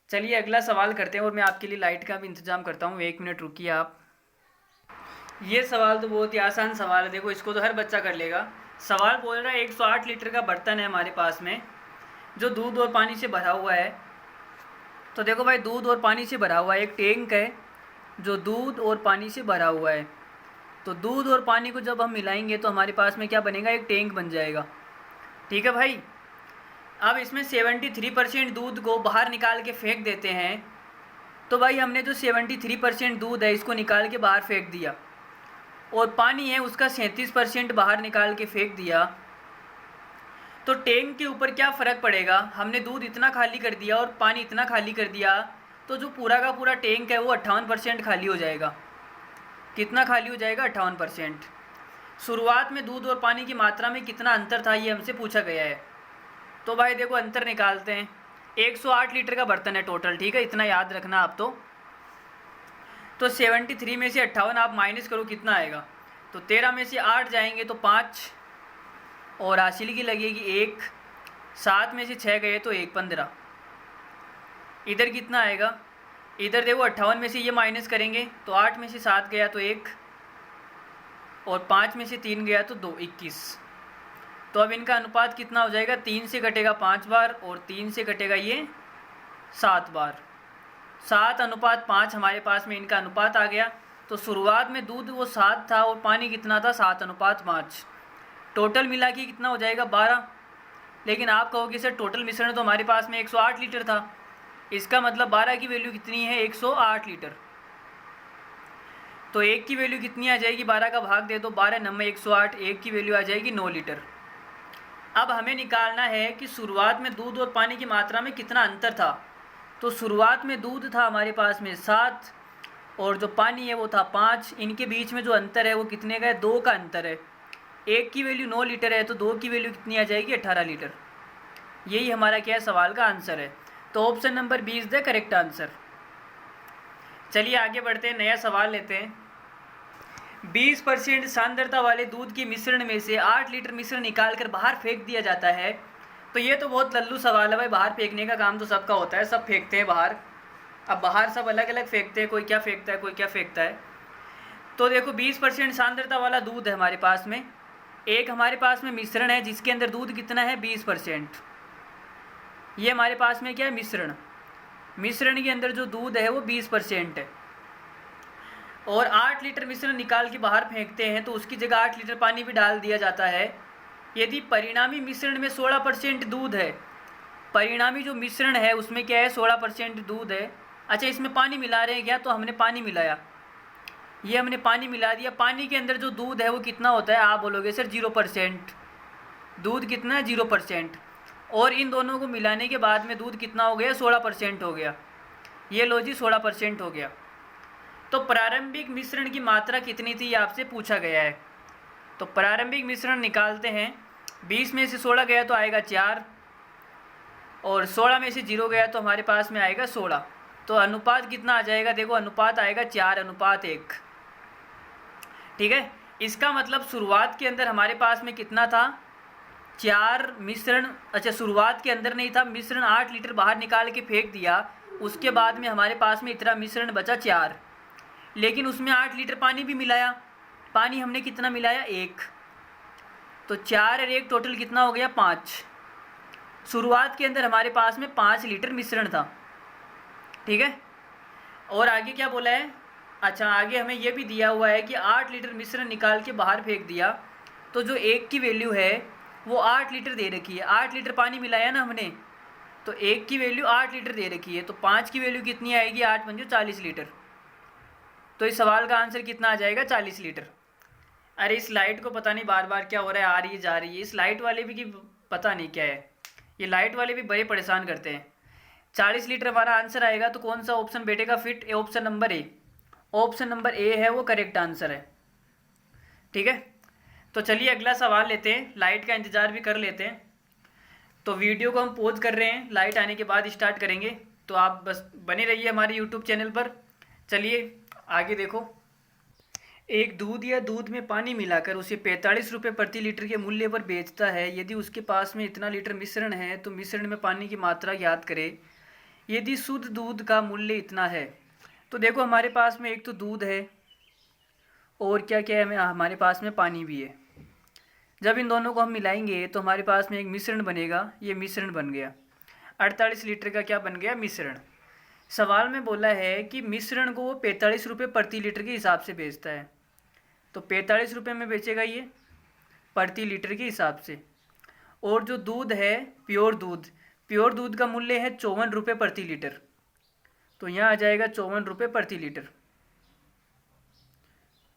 चलिए अगला सवाल करते हैं, और मैं आपके लिए लाइट का भी इंतजाम करता हूँ। 1 मिनट रुकिए आप। ये सवाल तो बहुत ही आसान सवाल है। देखो इसको तो हर बच्चा कर लेगा। सवाल बोल रहा है 108 लीटर का बर्तन है हमारे पास में, जो दूध और पानी से भरा हुआ है। तो देखो भाई, दूध और पानी से भरा हुआ है, एक टैंक है जो दूध और पानी से भरा हुआ है। तो दूध और पानी को जब हम मिलाएंगे तो हमारे पास में क्या बनेगा, एक टैंक बन जाएगा। ठीक है भाई। अब इसमें 73% दूध को बाहर निकाल के फेंक देते हैं। तो भाई हमने जो 73% दूध है इसको निकाल के बाहर फेंक दिया, और पानी है उसका 37% बाहर निकाल के फेंक दिया। तो टैंक के ऊपर क्या फ़र्क पड़ेगा, हमने दूध इतना खाली कर दिया और पानी इतना खाली कर दिया, तो जो पूरा का पूरा टैंक है वो 58% खाली हो जाएगा। कितना खाली हो जाएगा, 58%। शुरुआत में दूध और पानी की मात्रा में कितना अंतर था ये हमसे पूछा गया है। तो भाई देखो अंतर निकालते हैं। 108 लीटर का बर्तन है टोटल, ठीक है, इतना याद रखना आप। तो 73 में से 58 आप माइनस करो, कितना आएगा, तो 13 में से 8 जाएंगे तो 5, और हासिल की लगेगी 1, 7 में से 6 गए तो 1, 15। इधर कितना आएगा, इधर देखो 58 में से ये माइनस करेंगे तो 8 में से 7 गया तो 1, और 5 में से 3 गया तो 2, 21। तो अब इनका अनुपात कितना हो जाएगा, 3 से कटेगा 5 बार और 3 से कटेगा ये 7 बार। 7:5 हमारे पास में इनका अनुपात आ गया। तो शुरुआत में दूध वो 7 था और पानी कितना था, 7:5। टोटल मिला के कितना हो जाएगा, 12। लेकिन आप कहोगे सर टोटल मिश्रण तो हमारे पास में 108 लीटर था, इसका मतलब 12 की वैल्यू कितनी है, 108 लीटर। तो 1 की वैल्यू कितनी आ जाएगी, 12 का भाग दे दो, 12 9 108, 1 की वैल्यू आ जाएगी 9 लीटर। अब हमें निकालना है कि शुरुआत में दूध और पानी की मात्रा में कितना अंतर था। तो शुरुआत में दूध था हमारे पास में 7 और जो पानी है वो था 5। इनके बीच में जो अंतर है वो कितने का है, 2 का अंतर है। 1 की वैल्यू 9 लीटर है तो 2 की वैल्यू कितनी आ जाएगी, 18 लीटर। यही हमारा क्या है, सवाल का आंसर है। तो option number B is the correct answer. चलिए आगे बढ़ते हैं, नया सवाल लेते हैं। 20% सांद्रता वाले दूध के मिश्रण में से 8 लीटर मिश्रण निकालकर बाहर फेंक दिया जाता है। तो ये तो बहुत लल्लू सवाल है भाई, बाहर फेंकने का काम तो सबका होता है, सब फेंकते हैं बाहर। अब बाहर सब अलग अलग फेंकते हैं, कोई क्या फेंकता है, कोई क्या फेंकता है। तो देखो 20% सांद्रता वाला दूध है हमारे पास में, एक हमारे पास में मिश्रण है जिसके अंदर दूध कितना है, 20%। ये हमारे पास में क्या है, मिश्रण के अंदर जो दूध है वो 20% है। और 8 लीटर मिश्रण निकाल के बाहर फेंकते हैं तो उसकी जगह 8 लीटर पानी भी डाल दिया जाता है। यदि परिणामी मिश्रण में 16% दूध है, परिणामी जो मिश्रण है उसमें क्या है, 16% दूध है। अच्छा, इसमें पानी मिला रहे हैं क्या, तो हमने पानी मिलाया, ये हमने पानी मिला दिया। पानी के अंदर जो दूध है वो कितना होता है, आप बोलोगे सर 0%। दूध कितना है, 0%। और इन दोनों को मिलाने के बाद में दूध कितना हो गया, 16% हो गया। ये लो जी, 16% हो गया। तो प्रारंभिक मिश्रण की मात्रा कितनी थी, आपसे पूछा गया है। तो प्रारंभिक मिश्रण निकालते हैं। 20 में से 16 गया तो आएगा 4, और 16 में से 0 गया तो हमारे पास में आएगा 16। तो अनुपात कितना आ जाएगा, देखो अनुपात आएगा 4:1। ठीक है, इसका मतलब शुरुआत के अंदर हमारे पास में कितना था, 4 मिश्रण। अच्छा, शुरुआत के अंदर नहीं था, मिश्रण 8 लीटर बाहर निकाल के फेंक दिया, उसके बाद में हमारे पास में इतना मिश्रण बचा 4, लेकिन उसमें 8 लीटर पानी भी मिलाया। पानी हमने कितना मिलाया, 1। तो 4 और 1 टोटल कितना हो गया, 5। शुरुआत के अंदर हमारे पास में 5 लीटर मिश्रण था। ठीक है, और आगे क्या बोला है, अच्छा आगे हमें यह भी दिया हुआ है कि 8 लीटर मिश्रण निकाल के बाहर फेंक दिया। तो जो 1 की वैल्यू है वो 8 लीटर दे रखी है, 8 लीटर पानी मिलाया ना हमने, तो 1 की वैल्यू 8 लीटर दे रखी है। तो 5 की वैल्यू कितनी आएगी, 8 पंजे 40 लीटर। तो इस सवाल का आंसर कितना आ जाएगा, 40 लीटर। अरे इस लाइट को पता नहीं बार बार क्या हो रहा है, आ रही है जा रही है। इस लाइट वाले भी की पता नहीं क्या है, ये लाइट वाले भी बड़े परेशान करते हैं। 40 लीटर हमारा आंसर आएगा। तो कौन सा ऑप्शन बैठेगा fit, option number A. Option number A है वो करेक्ट आंसर है। ठीक है, तो चलिए अगला सवाल लेते हैं, लाइट का इंतज़ार भी कर लेते हैं। तो वीडियो को हम पॉज कर रहे हैं, लाइट आने के बाद स्टार्ट करेंगे, तो आप बस बने रहिए हमारे यूट्यूब चैनल पर। चलिए आगे देखो। एक दूध या दूध में पानी मिलाकर उसे 45 रुपये प्रति लीटर के मूल्य पर बेचता है। यदि उसके पास में इतना लीटर मिश्रण है तो मिश्रण में पानी की मात्रा ज्ञात करें। यदि शुद्ध दूध का मूल्य इतना है। तो देखो हमारे पास में एक तो दूध है और क्या क्या है, हमारे पास में पानी भी है। जब इन दोनों को हम मिलाएंगे तो हमारे पास में एक मिश्रण बनेगा, ये मिश्रण बन गया। 48 लीटर का क्या बन गया, मिश्रण। सवाल में बोला है कि मिश्रण को वो 45 रुपये प्रति लीटर के हिसाब से बेचता है, तो 45 रुपये में बेचेगा ये प्रति लीटर के हिसाब से। और जो दूध है प्योर दूध का मूल्य है 54 रुपये प्रति लीटर, तो यहाँ आ जाएगा 54 रुपये प्रति लीटर।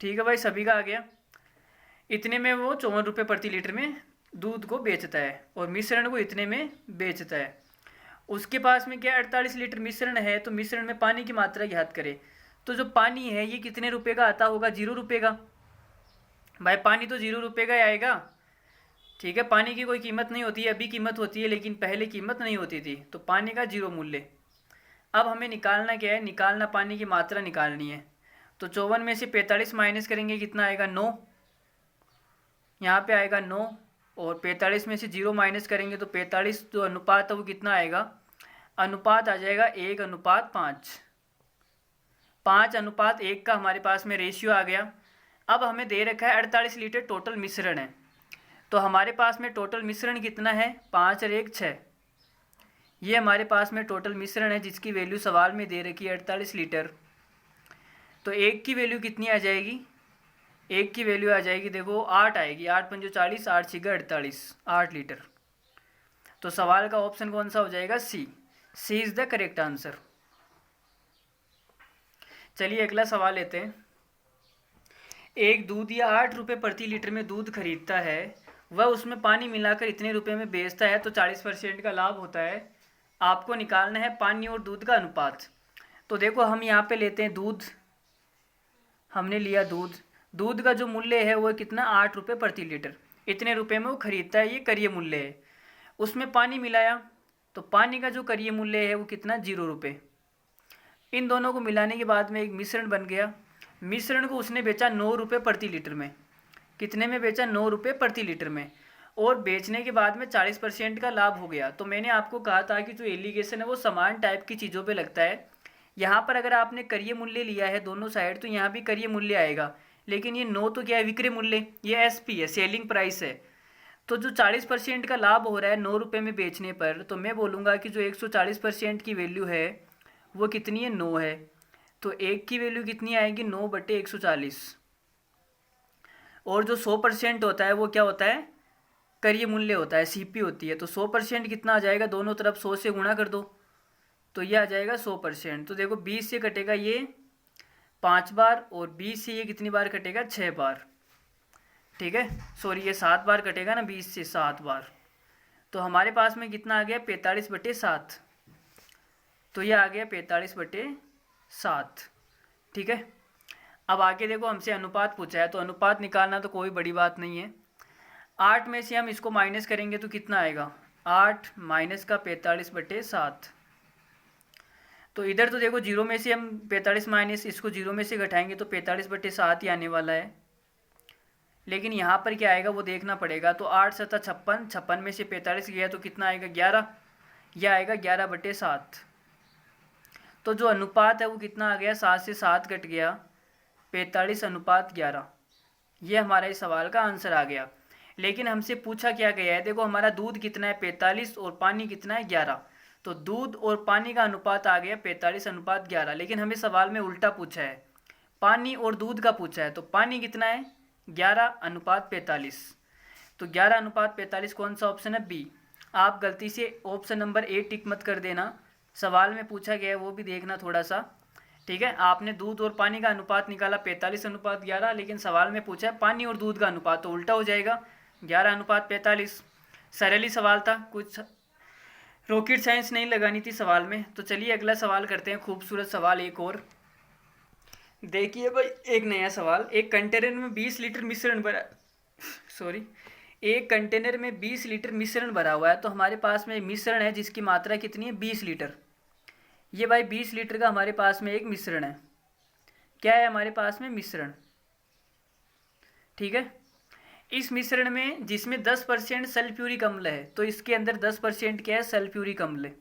ठीक है भाई, सभी का आ गया। इतने में वो 54 रुपये प्रति लीटर में दूध को बेचता है और मिश्रण को इतने में बेचता है। उसके पास में क्या 48 लीटर मिश्रण है, तो मिश्रण में पानी की मात्रा ज्ञात करें। तो जो पानी है ये कितने रुपए का आता होगा, 0 रुपये का। भाई पानी तो 0 रुपये का ही आएगा। ठीक है, पानी की कोई कीमत नहीं होती है, अभी कीमत होती है लेकिन पहले कीमत नहीं होती थी, तो पानी का 0 मूल्य। अब हमें निकालना क्या है, निकालना पानी की मात्रा निकालनी है। तो 54 में से 45 माइनस करेंगे, कितना आएगा 9, यहाँ पे आएगा 9। और 45 में से 0 माइनस करेंगे तो 45 जो अनुपात है वो कितना आएगा, अनुपात आ जाएगा 1:5। 5:1 का हमारे पास में रेशियो आ गया। अब हमें दे रखा है 48 लीटर टोटल मिश्रण है, तो हमारे पास में टोटल मिश्रण कितना है, 5 और 1 6। ये हमारे पास में टोटल मिश्रण है जिसकी वैल्यू सवाल में दे रखी है 48 लीटर। तो 1 की वैल्यू कितनी आ जाएगी, 1 की वैल्यू आ जाएगी देखो 8 आएगी, 8 पंजो 40, 8 छिगा 48, 8 लीटर। तो सवाल का ऑप्शन कौन सा हो जाएगा, सी इज़ द करेक्ट आंसर। चलिए अगला सवाल लेते हैं। एक दूध या 8 रुपये प्रति लीटर में दूध खरीदता है, वह उसमें पानी मिलाकर इतने रुपए में बेचता है, तो 40% का लाभ होता है। आपको निकालना है पानी और दूध का अनुपात। तो देखो हम यहाँ पे लेते हैं दूध, हमने लिया दूध का जो मूल्य है वो कितना, 8 रुपये प्रति लीटर, इतने रुपए में वो खरीदता है, ये करीय मूल्य है। उसमें पानी मिलाया तो पानी का जो करीय मूल्य है वो कितना, 0 रुपये। इन दोनों को मिलाने के बाद में एक मिश्रण बन गया। मिश्रण को उसने बेचा 9 रुपये प्रति लीटर में, कितने में बेचा, 9 रुपये प्रति लीटर में। और बेचने के बाद में 40% का लाभ हो गया। तो मैंने आपको कहा था कि जो एलिगेशन है वो समान टाइप की चीज़ों पे लगता है। यहाँ पर अगर आपने करीय मूल्य लिया है दोनों साइड, तो यहाँ भी करीय मूल्य आएगा, लेकिन ये 9 तो क्या है, विक्रय मूल्य, ये एसपी है, सेलिंग प्राइस है। तो जो 40% का लाभ हो रहा है 9 रुपये में बेचने पर, तो मैं बोलूँगा कि जो 140% की वैल्यू है वो कितनी है, 9 है। तो 1 की वैल्यू कितनी आएगी, 9/140। और जो 100% होता है वो क्या होता है, करीय मूल्य होता है, सीपी होती है। तो 100% कितना आ जाएगा, दोनों तरफ 100 से गुणा कर दो, तो ये आ जाएगा 100%। तो देखो 20 से कटेगा ये 5 बार, और 20 से ये कितनी बार कटेगा, 6 बार। ठीक है, सॉरी ये 7 बार कटेगा ना, 20 से 7 बार। तो हमारे पास में कितना आ गया, 45/7। तो ये आ गया 45/7। ठीक है, अब आगे देखो हमसे अनुपात पूछा है, तो अनुपात निकालना तो कोई बड़ी बात नहीं है। 8 में से हम इसको माइनस करेंगे तो कितना आएगा, 8 माइनस का 45/7। तो इधर तो देखो 0 में से हम 45 माइनस इसको 0 में से घटाएंगे तो 45/7 ही आने वाला है। लेकिन यहाँ पर क्या आएगा वो देखना पड़ेगा। तो 8 7 56, 56 में से 45 गया तो कितना आएगा, 11। यह आएगा 11/7। तो जो अनुपात है वो कितना आ गया, 7 से 7 घट गया, 45:11। ये हमारा इस सवाल का आंसर आ गया। लेकिन हमसे पूछा क्या गया है, देखो हमारा दूध कितना है, 45, और पानी कितना है, 11। तो दूध और पानी का अनुपात आ गया 45:11। लेकिन हमें सवाल में उल्टा पूछा है, पानी और दूध का पूछा है। तो पानी कितना है, 11:45। तो 11:45 कौन सा ऑप्शन है, बी। आप गलती से ऑप्शन नंबर ए टिक मत कर देना, सवाल में पूछा गया है वो भी देखना थोड़ा सा। ठीक है, आपने दूध और पानी का अनुपात निकाला 45:11, लेकिन सवाल में पूछा है पानी और दूध का अनुपात, तो उल्टा हो जाएगा 11:45। सरल ही सवाल था, कुछ रॉकेट साइंस नहीं लगानी थी सवाल में। तो चलिए अगला सवाल करते हैं, खूबसूरत सवाल एक और। देखिए भाई एक नया सवाल, एक कंटेनर में 20 लीटर मिश्रण भरा, एक कंटेनर में 20 लीटर मिश्रण भरा हुआ है। तो हमारे पास में मिश्रण है जिसकी मात्रा कितनी है, 20 लीटर। ये भाई 20 लीटर का हमारे पास में एक मिश्रण है। क्या है हमारे पास में, मिश्रण। ठीक है, इस मिश्रण में जिसमें 10% सल्फ्यूरिक अम्ल है, तो इसके अंदर 10% क्या है, सल्फ्यूरिक अम्ल।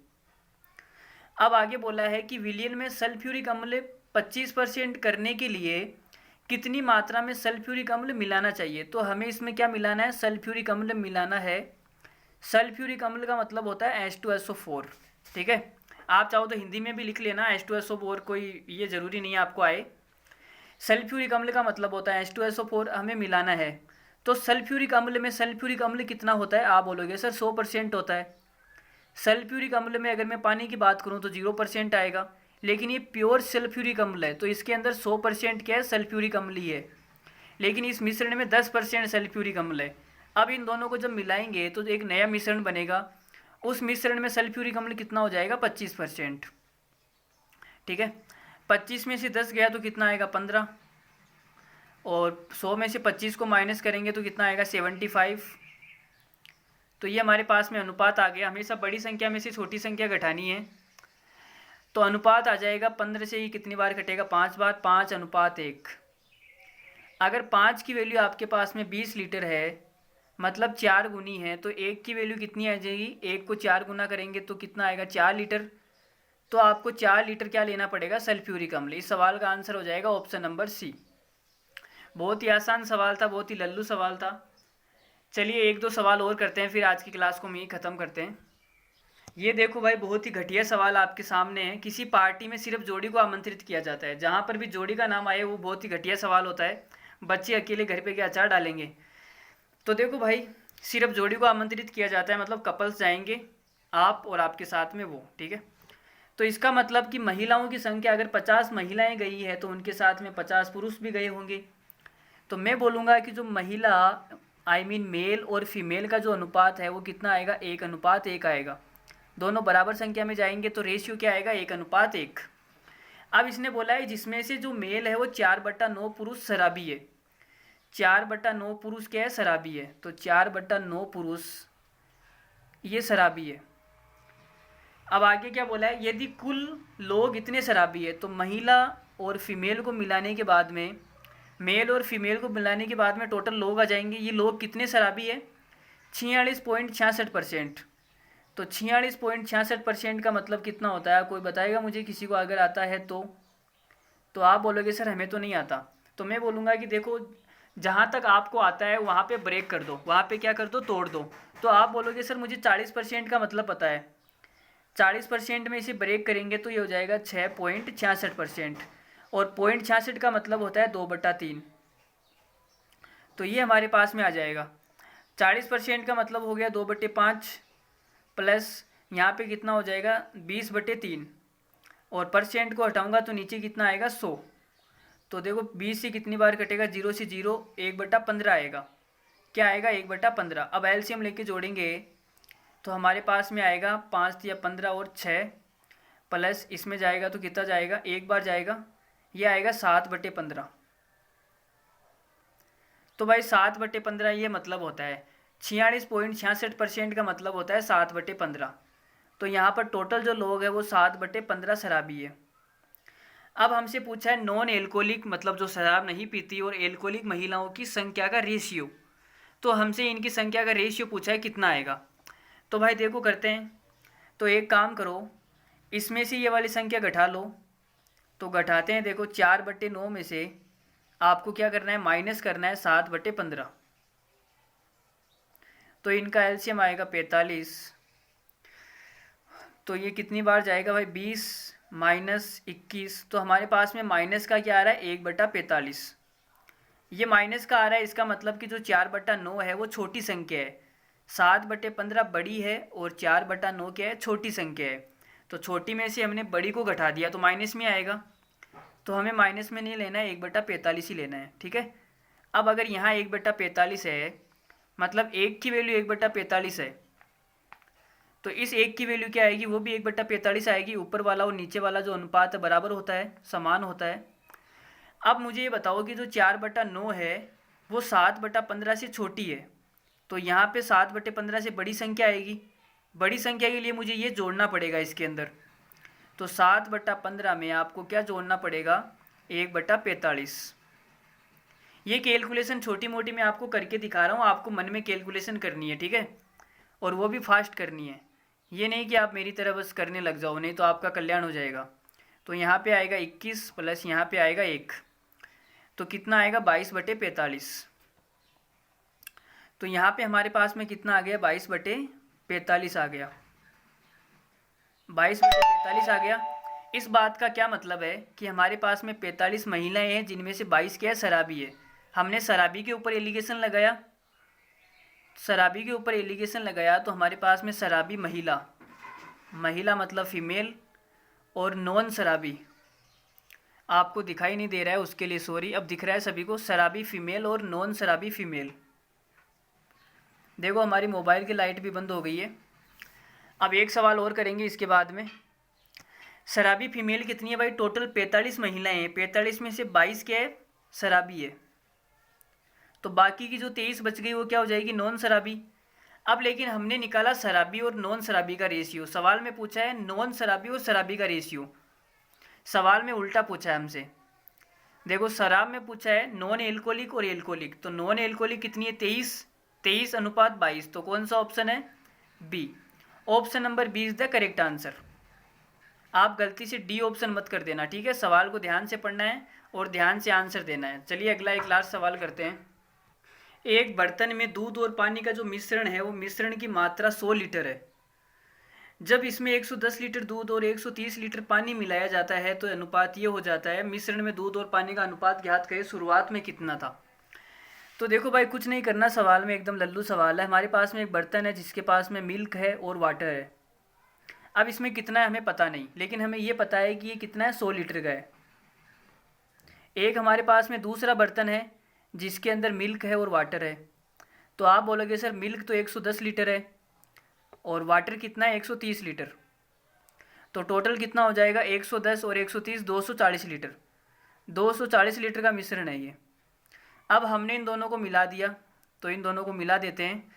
अब आगे बोला है कि विलयन में सल्फ्यूरिक अम्ल 25% करने के लिए कितनी मात्रा में सल्फ्यूरिक अम्ल मिलाना चाहिए। तो हमें इसमें क्या मिलाना है, सल्फ्यूरिक अम्ल मिलाना है। सल्फ्यूरिक अम्ल का मतलब होता है H2SO4। ठीक है। आप चाहो तो हिंदी में भी लिख लेना H2SO4, कोई ये ज़रूरी नहीं है आपको आए। सल्फ्यूरिक अम्ल का मतलब होता है H2SO4 हमें मिलाना है। तो सल्फ्यूरिक अम्ल में सल्फ्यूरिक अम्ल कितना होता है? आप बोलोगे सर 100% होता है। सल्फ्यूरिक अम्ल में अगर मैं पानी की बात करूँ तो 0% आएगा, लेकिन ये प्योर सल्फ्यूरिक अम्ल है तो इसके अंदर 100% क्या है? सल्फ्यूरिक अम्ल ही है। लेकिन इस मिश्रण में 10% सल्फ्यूरिक अम्ल है। अब इन दोनों को जब मिलाएंगे तो एक नया मिश्रण बनेगा। उस मिश्रण में सल्फ्यूरिक अम्ल कितना हो जाएगा? 25%। ठीक है, 25 में से 10 गया तो कितना आएगा? 15। और 100 में से 25 को माइनस करेंगे तो कितना आएगा? 75। तो ये हमारे पास में अनुपात आ गया। हमेशा बड़ी संख्या में से छोटी संख्या घटानी है, तो अनुपात आ जाएगा 15 से ही कितनी बार घटेगा? 5 बार। 5:1। अगर 5 की वैल्यू आपके पास में 20 लीटर है, मतलब 4 गुनी है, तो 1 की वैल्यू कितनी आ जाएगी? 1 को 4 गुना करेंगे तो कितना आएगा? 4 लीटर। तो आपको 4 लीटर क्या लेना पड़ेगा? सल्फ्यूरिक अम्ल। इस सवाल का आंसर हो जाएगा ऑप्शन नंबर सी। बहुत ही आसान सवाल था, बहुत ही लल्लू सवाल था। चलिए एक दो सवाल और करते हैं, फिर आज की क्लास को हम यहीं ख़त्म करते हैं। ये देखो भाई, बहुत ही घटिया सवाल आपके सामने है। किसी पार्टी में सिर्फ जोड़ी को आमंत्रित किया जाता है, जहाँ पर भी जोड़ी का नाम आए वो बहुत ही घटिया सवाल होता है। बच्चे अकेले घर पे क्या अचार डालेंगे? तो देखो भाई, सिर्फ जोड़ी को आमंत्रित किया जाता है, मतलब कपल्स जाएंगे, आप और आपके साथ में वो। ठीक है, तो इसका मतलब कि महिलाओं की संख्या अगर 50 महिलाएं गई है तो उनके साथ में 50 पुरुष भी गए होंगे। तो मैं बोलूँगा कि जो महिला मेल और फीमेल का जो अनुपात है वो कितना आएगा? 1:1 आएगा। दोनों बराबर संख्या में जाएंगे तो रेशियो क्या आएगा? 1:1। अब इसने बोला है जिसमें से जो मेल है वो 4/9 पुरुष शराबी है। 4/9 पुरुष क्या है? शराबी है। तो 4/9 पुरुष ये शराबी है। अब आगे क्या बोला है? यदि कुल लोग इतने शराबी है तो महिला और फीमेल को मिलाने के बाद में, मेल और फीमेल को मिलाने के बाद में टोटल लोग आ जाएंगे। ये लोग कितने शराबी है? 46.66%। तो 46.66% का मतलब कितना होता है? कोई बताएगा मुझे, किसी को अगर आता है तो आप बोलोगे सर हमें तो नहीं आता। तो मैं बोलूँगा कि देखो, जहाँ तक आपको आता है वहाँ पे ब्रेक कर दो, वहाँ पे क्या कर दो? तोड़ दो। तो आप बोलोगे सर मुझे 40% का मतलब पता है। 40% में इसे ब्रेक करेंगे तो ये हो जाएगा 6.66%। और 0.66 का मतलब होता है 2/3। तो ये हमारे पास में आ जाएगा। 40% का मतलब हो गया 2/5 प्लस यहाँ पे कितना हो जाएगा? 20/3। और परसेंट को हटाऊंगा तो नीचे कितना आएगा? 100। तो देखो 20 से कितनी बार कटेगा? 0 से 0, 1/15 आएगा। क्या आएगा? 1/15। अब एलसीएम लेके जोड़ेंगे तो हमारे पास में आएगा 5 या 15 और 6 प्लस इसमें जाएगा तो कितना जाएगा? एक बार जाएगा, ये आएगा 7/15। तो भाई 7/15 ये मतलब होता है 46.66% का मतलब होता है 7/15। तो यहाँ पर टोटल जो लोग हैं वो 7/15 शराबी है। अब हमसे पूछा है नॉन एल्कोहलिक, मतलब जो शराब नहीं पीती, और एल्कोहलिक महिलाओं की संख्या का रेशियो। तो हमसे इनकी संख्या का रेशियो पूछा है, कितना आएगा? तो भाई देखो करते हैं। तो एक काम करो, इसमें से ये वाली संख्या घटा लो। तो घटाते हैं। देखो 4/9 में से आपको क्या करना है? माइनस करना है 7/15। तो इनका एलसीएम आएगा 45। तो ये कितनी बार जाएगा भाई? 20 माइनस 21। तो हमारे पास में माइनस का क्या आ रहा है? 1/45। ये माइनस का आ रहा है, इसका मतलब कि जो 4/9 है वो छोटी संख्या है। 7/15 बड़ी है और 4/9 क्या है? छोटी संख्या है। तो छोटी में से हमने बड़ी को घटा दिया तो माइनस में आएगा। तो हमें माइनस में नहीं लेना है, 1/45 ही लेना है। ठीक है, अब अगर यहाँ 1/45 है, मतलब 1 की वैल्यू 1/45 है, तो इस 1 की वैल्यू क्या आएगी? वो भी 1/45 आएगी। ऊपर वाला और नीचे वाला जो अनुपात है बराबर होता है, समान होता है। अब मुझे ये बताओ कि जो 4/9 है वो 7/15 से छोटी है, तो यहाँ पे 7/15 से बड़ी संख्या आएगी। बड़ी संख्या के लिए मुझे ये जोड़ना पड़ेगा इसके अंदर। तो 7/15 में आपको क्या जोड़ना पड़ेगा? 1/45। ये कैलकुलेशन छोटी मोटी मैं आपको करके दिखा रहा हूँ, आपको मन में कैलकुलेशन करनी है। ठीक है, और वो भी फास्ट करनी है। ये नहीं कि आप मेरी तरह बस करने लग जाओ, नहीं तो आपका कल्याण हो जाएगा। तो यहाँ पे आएगा 21 प्लस यहाँ पे आएगा 1, तो कितना आएगा? 22/45। तो यहाँ पे हमारे पास में कितना आ गया? 22/45 आ गया। 22/45 आ गया। इस बात का क्या मतलब है कि हमारे पास में 45 महिलाएं हैं जिनमें से 22 क्या है, शराबी है। हमने शराबी के ऊपर एलिगेशन लगाया, शराबी के ऊपर एलिगेशन लगाया तो हमारे पास में शराबी महिला, महिला मतलब फीमेल, और नॉन शराबी, आपको दिखाई नहीं दे रहा है उसके लिए सॉरी, अब दिख रहा है सभी को, शराबी फीमेल और नॉन शराबी फीमेल। देखो हमारी मोबाइल की लाइट भी बंद हो गई है। अब एक सवाल और करेंगे इसके बाद में। शराबी फीमेल कितनी है भाई, टोटल 45 महिलाएं हैं, 45 में से 22 क्या है, शराबी है। तो बाकी की जो 23 बच गई वो क्या हो जाएगी, नॉन शराबी। अब लेकिन हमने निकाला शराबी और नॉन शराबी का रेशियो, सवाल में पूछा है नॉन शराबी और शराबी का रेशियो, सवाल में उल्टा पूछा है हमसे। देखो शराब में पूछा है नॉन एल्कोहलिक और एल्कोहलिक, तो नॉन एल्कोहलिक कितनी है, 23 तो कौन सा ऑप्शन है, B. Option number B is the correct answer. आप गलती से डी ऑप्शन मत कर देना, ठीक है। सवाल को ध्यान से पढ़ना है और ध्यान से आंसर देना है। चलिए अगला एक लास्ट सवाल करते हैं। एक बर्तन में दूध और पानी का जो मिश्रण है वो मिश्रण की मात्रा 100 लीटर है। जब इसमें 110 लीटर दूध और 130 लीटर पानी मिलाया जाता है तो अनुपात ये हो जाता है, मिश्रण में दूध और पानी का अनुपात ज्ञात करें, शुरुआत में कितना था। तो देखो भाई कुछ नहीं करना, सवाल में एकदम लल्लू सवाल है। हमारे पास में एक बर्तन है जिसके पास में मिल्क है और वाटर है। अब इसमें कितना है हमें पता नहीं, लेकिन हमें ये पता है कि ये कितना है, 100 लीटर का है। एक हमारे पास में दूसरा बर्तन है जिसके अंदर मिल्क है और वाटर है। तो आप बोलोगे सर मिल्क तो 110 लीटर है और वाटर कितना है, 130 लीटर। तो टोटल कितना हो जाएगा, 110 और 130 240 लीटर, 240 लीटर का मिश्रण है ये। अब हमने इन दोनों को मिला दिया, तो इन दोनों को मिला देते हैं।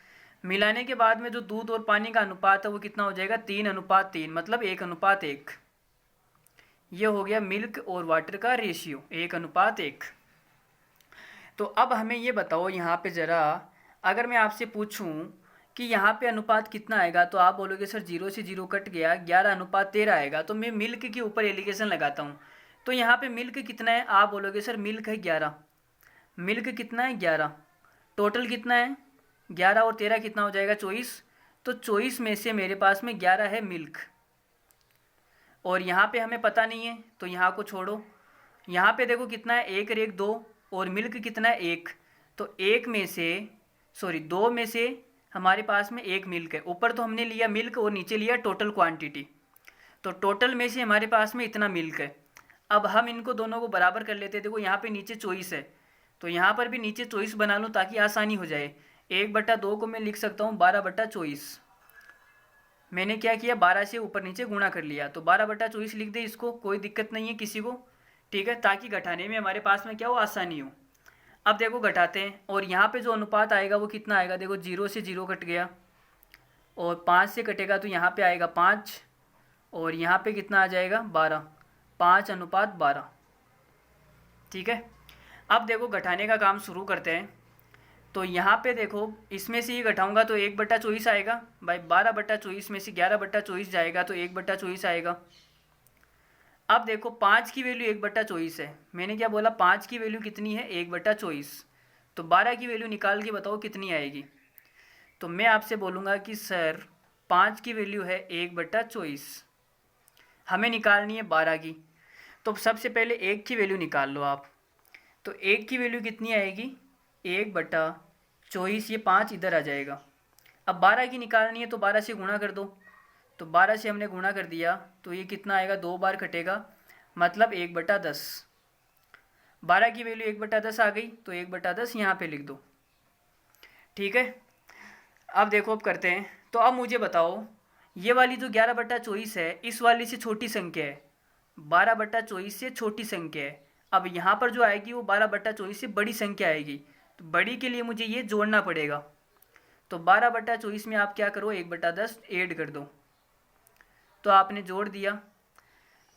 मिलाने के बाद में जो दूध और पानी का अनुपात है वो कितना हो जाएगा, 3:3, मतलब 1:1। ये हो गया मिल्क और वाटर का रेशियो, 1:1। तो अब हमें ये बताओ यहाँ पे ज़रा, अगर मैं आपसे पूछूं कि यहाँ पे अनुपात कितना आएगा, तो आप बोलोगे सर 0 से 0 कट गया, 11:13 आएगा। तो मैं मिल्क के ऊपर एलिगेशन लगाता हूँ। तो यहाँ पे मिल्क कितना है, आप बोलोगे सर मिल्क है 11, मिल्क कितना है 11, टोटल कितना है 11 और 13 कितना हो जाएगा, 24। तो 24 में से मेरे पास में 11 है मिल्क, और यहाँ पे हमें पता नहीं है तो यहाँ को छोड़ो। यहाँ पे देखो कितना है, 1 और 1 2, और मिल्क कितना है 1। तो 2 में से हमारे पास में 1 मिल्क है। ऊपर तो हमने लिया मिल्क और नीचे लिया टोटल क्वांटिटी, तो टोटल में से हमारे पास में इतना मिल्क है। अब हम इनको दोनों को बराबर कर लेते हैं। देखो यहाँ पे नीचे 24 है, तो यहाँ पर भी नीचे 24 बना लूँ ताकि आसानी हो जाए। 1/2 को मैं लिख सकता हूँ 12/24। मैंने क्या किया, 12 से ऊपर नीचे गुणा कर लिया, तो 12/24 लिख दे, इसको कोई दिक्कत नहीं है किसी को, ठीक है, ताकि घटाने में हमारे पास में क्या हो, आसानी हो। अब देखो घटाते हैं, और यहाँ पे जो अनुपात आएगा वो कितना आएगा, देखो 0 से 0 कट गया, और 5 से कटेगा तो यहाँ पे आएगा 5, और यहाँ पे कितना आ जाएगा 12, 5:12, ठीक है। अब देखो घटाने का काम शुरू करते हैं। तो यहाँ पे देखो इसमें से ये घटाऊंगा तो 1/24 आएगा भाई, 12/24 में से 11/24 जाएगा तो 1/24 आएगा। अब देखो 5 की वैल्यू 1/24 है, मैंने क्या बोला, 5 की वैल्यू कितनी है 1/24, तो 12 की वैल्यू निकाल के बताओ कितनी आएगी। तो मैं आपसे बोलूँगा कि सर 5 की वैल्यू है 1/24, हमें निकालनी है 12 की। तो सबसे पहले 1 की वैल्यू निकाल लो आप। तो 1 की वैल्यू कितनी आएगी, 1/24, ये 5 इधर आ जाएगा। अब 12 की निकालनी है तो 12 से गुणा कर दो, तो 12 से हमने गुणा कर दिया तो ये कितना आएगा, 2 बार कटेगा, मतलब 1/10। 12 की वैल्यू 1/10 आ गई, तो 1/10 यहाँ पे लिख दो, ठीक है। अब देखो अब करते हैं। तो अब मुझे बताओ ये वाली जो 11/24 है इस वाली से छोटी संख्या है, 12/24 से छोटी संख्या है। अब यहाँ पर जो आएगी वो 12/24 से बड़ी संख्या आएगी, तो बड़ी के लिए मुझे ये जोड़ना पड़ेगा। तो 12/24 में आप क्या करो, 1/10 ऐड कर दो। तो आपने जोड़ दिया,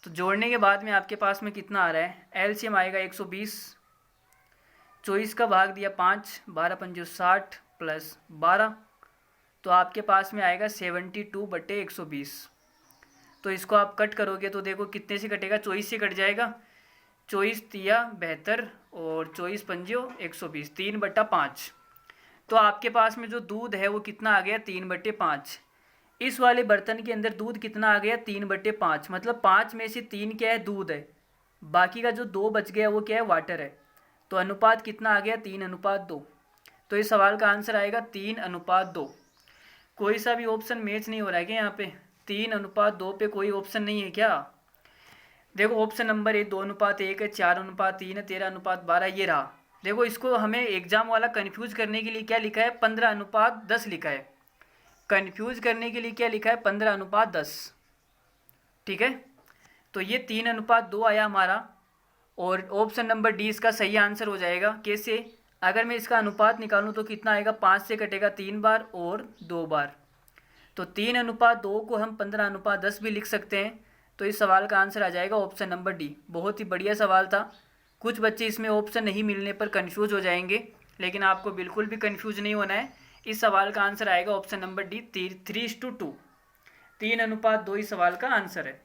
तो जोड़ने के बाद में आपके पास में कितना आ रहा है, एलसीएम आएगा 120, 24 का भाग दिया 5, 12×5 60 प्लस 12, तो आपके पास में आएगा 72/120। तो इसको आप कट करोगे तो देखो कितने से कटेगा, 24 से कट जाएगा, 24×3 = 72 और 24×5 = 120, 3/5। तो आपके पास में जो दूध है वो कितना आ गया, 3/5। इस वाले बर्तन के अंदर दूध कितना आ गया 3/5, मतलब 5 में से 3 क्या है दूध है, बाकी का जो 2 बच गया वो क्या है वाटर है। तो अनुपात कितना आ गया 3:2। तो इस सवाल का आंसर आएगा 3:2। कोई सा भी ऑप्शन मैच नहीं हो रहा है क्या यहाँ पे? 3:2 पे कोई ऑप्शन नहीं है क्या? देखो ऑप्शन नंबर 2:1 है, 4:3 है, 13:12 ये रहा। देखो इसको हमें एग्जाम वाला कंफ्यूज करने के लिए क्या लिखा है 15:10 लिखा है। कंफ्यूज करने के लिए क्या लिखा है 15:10। ठीक है, तो ये 3:2 आया हमारा और ऑप्शन नंबर डी इसका सही आंसर हो जाएगा। कैसे? अगर मैं इसका अनुपात निकालूं तो कितना आएगा, 5 से कटेगा 3 बार और 2 बार, तो 3:2 को हम 15:10 भी लिख सकते हैं। तो इस सवाल का आंसर आ जाएगा ऑप्शन नंबर डी। बहुत ही बढ़िया सवाल था। कुछ बच्चे इसमें ऑप्शन नहीं मिलने पर कन्फ्यूज हो जाएंगे, लेकिन आपको बिल्कुल भी कन्फ्यूज नहीं होना है। इस सवाल का आंसर आएगा ऑप्शन नंबर डी 3:2। 3:2 इस सवाल का आंसर है।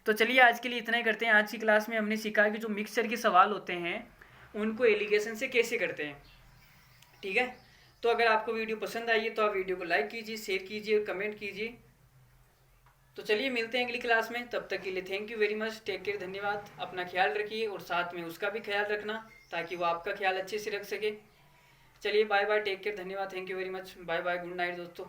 तो चलिए आज के लिए इतना ही करते हैं। आज की क्लास में हमने सीखा कि जो मिक्सचर के सवाल होते हैं उनको एलिगेशन से कैसे करते हैं। ठीक है, तो अगर आपको वीडियो पसंद आई है तो आप वीडियो को लाइक कीजिए, शेयर कीजिए और कमेंट कीजिए। तो चलिए मिलते हैं अगली क्लास में, तब तक के लिए thank you very much, take care, धन्यवाद। अपना ख्याल रखिए और साथ में उसका भी ख्याल रखना ताकि वो आपका ख्याल अच्छे से रख सके। चलिए बाय बाय, टेक केयर, धन्यवाद, thank you very much, bye bye, good night दोस्तों।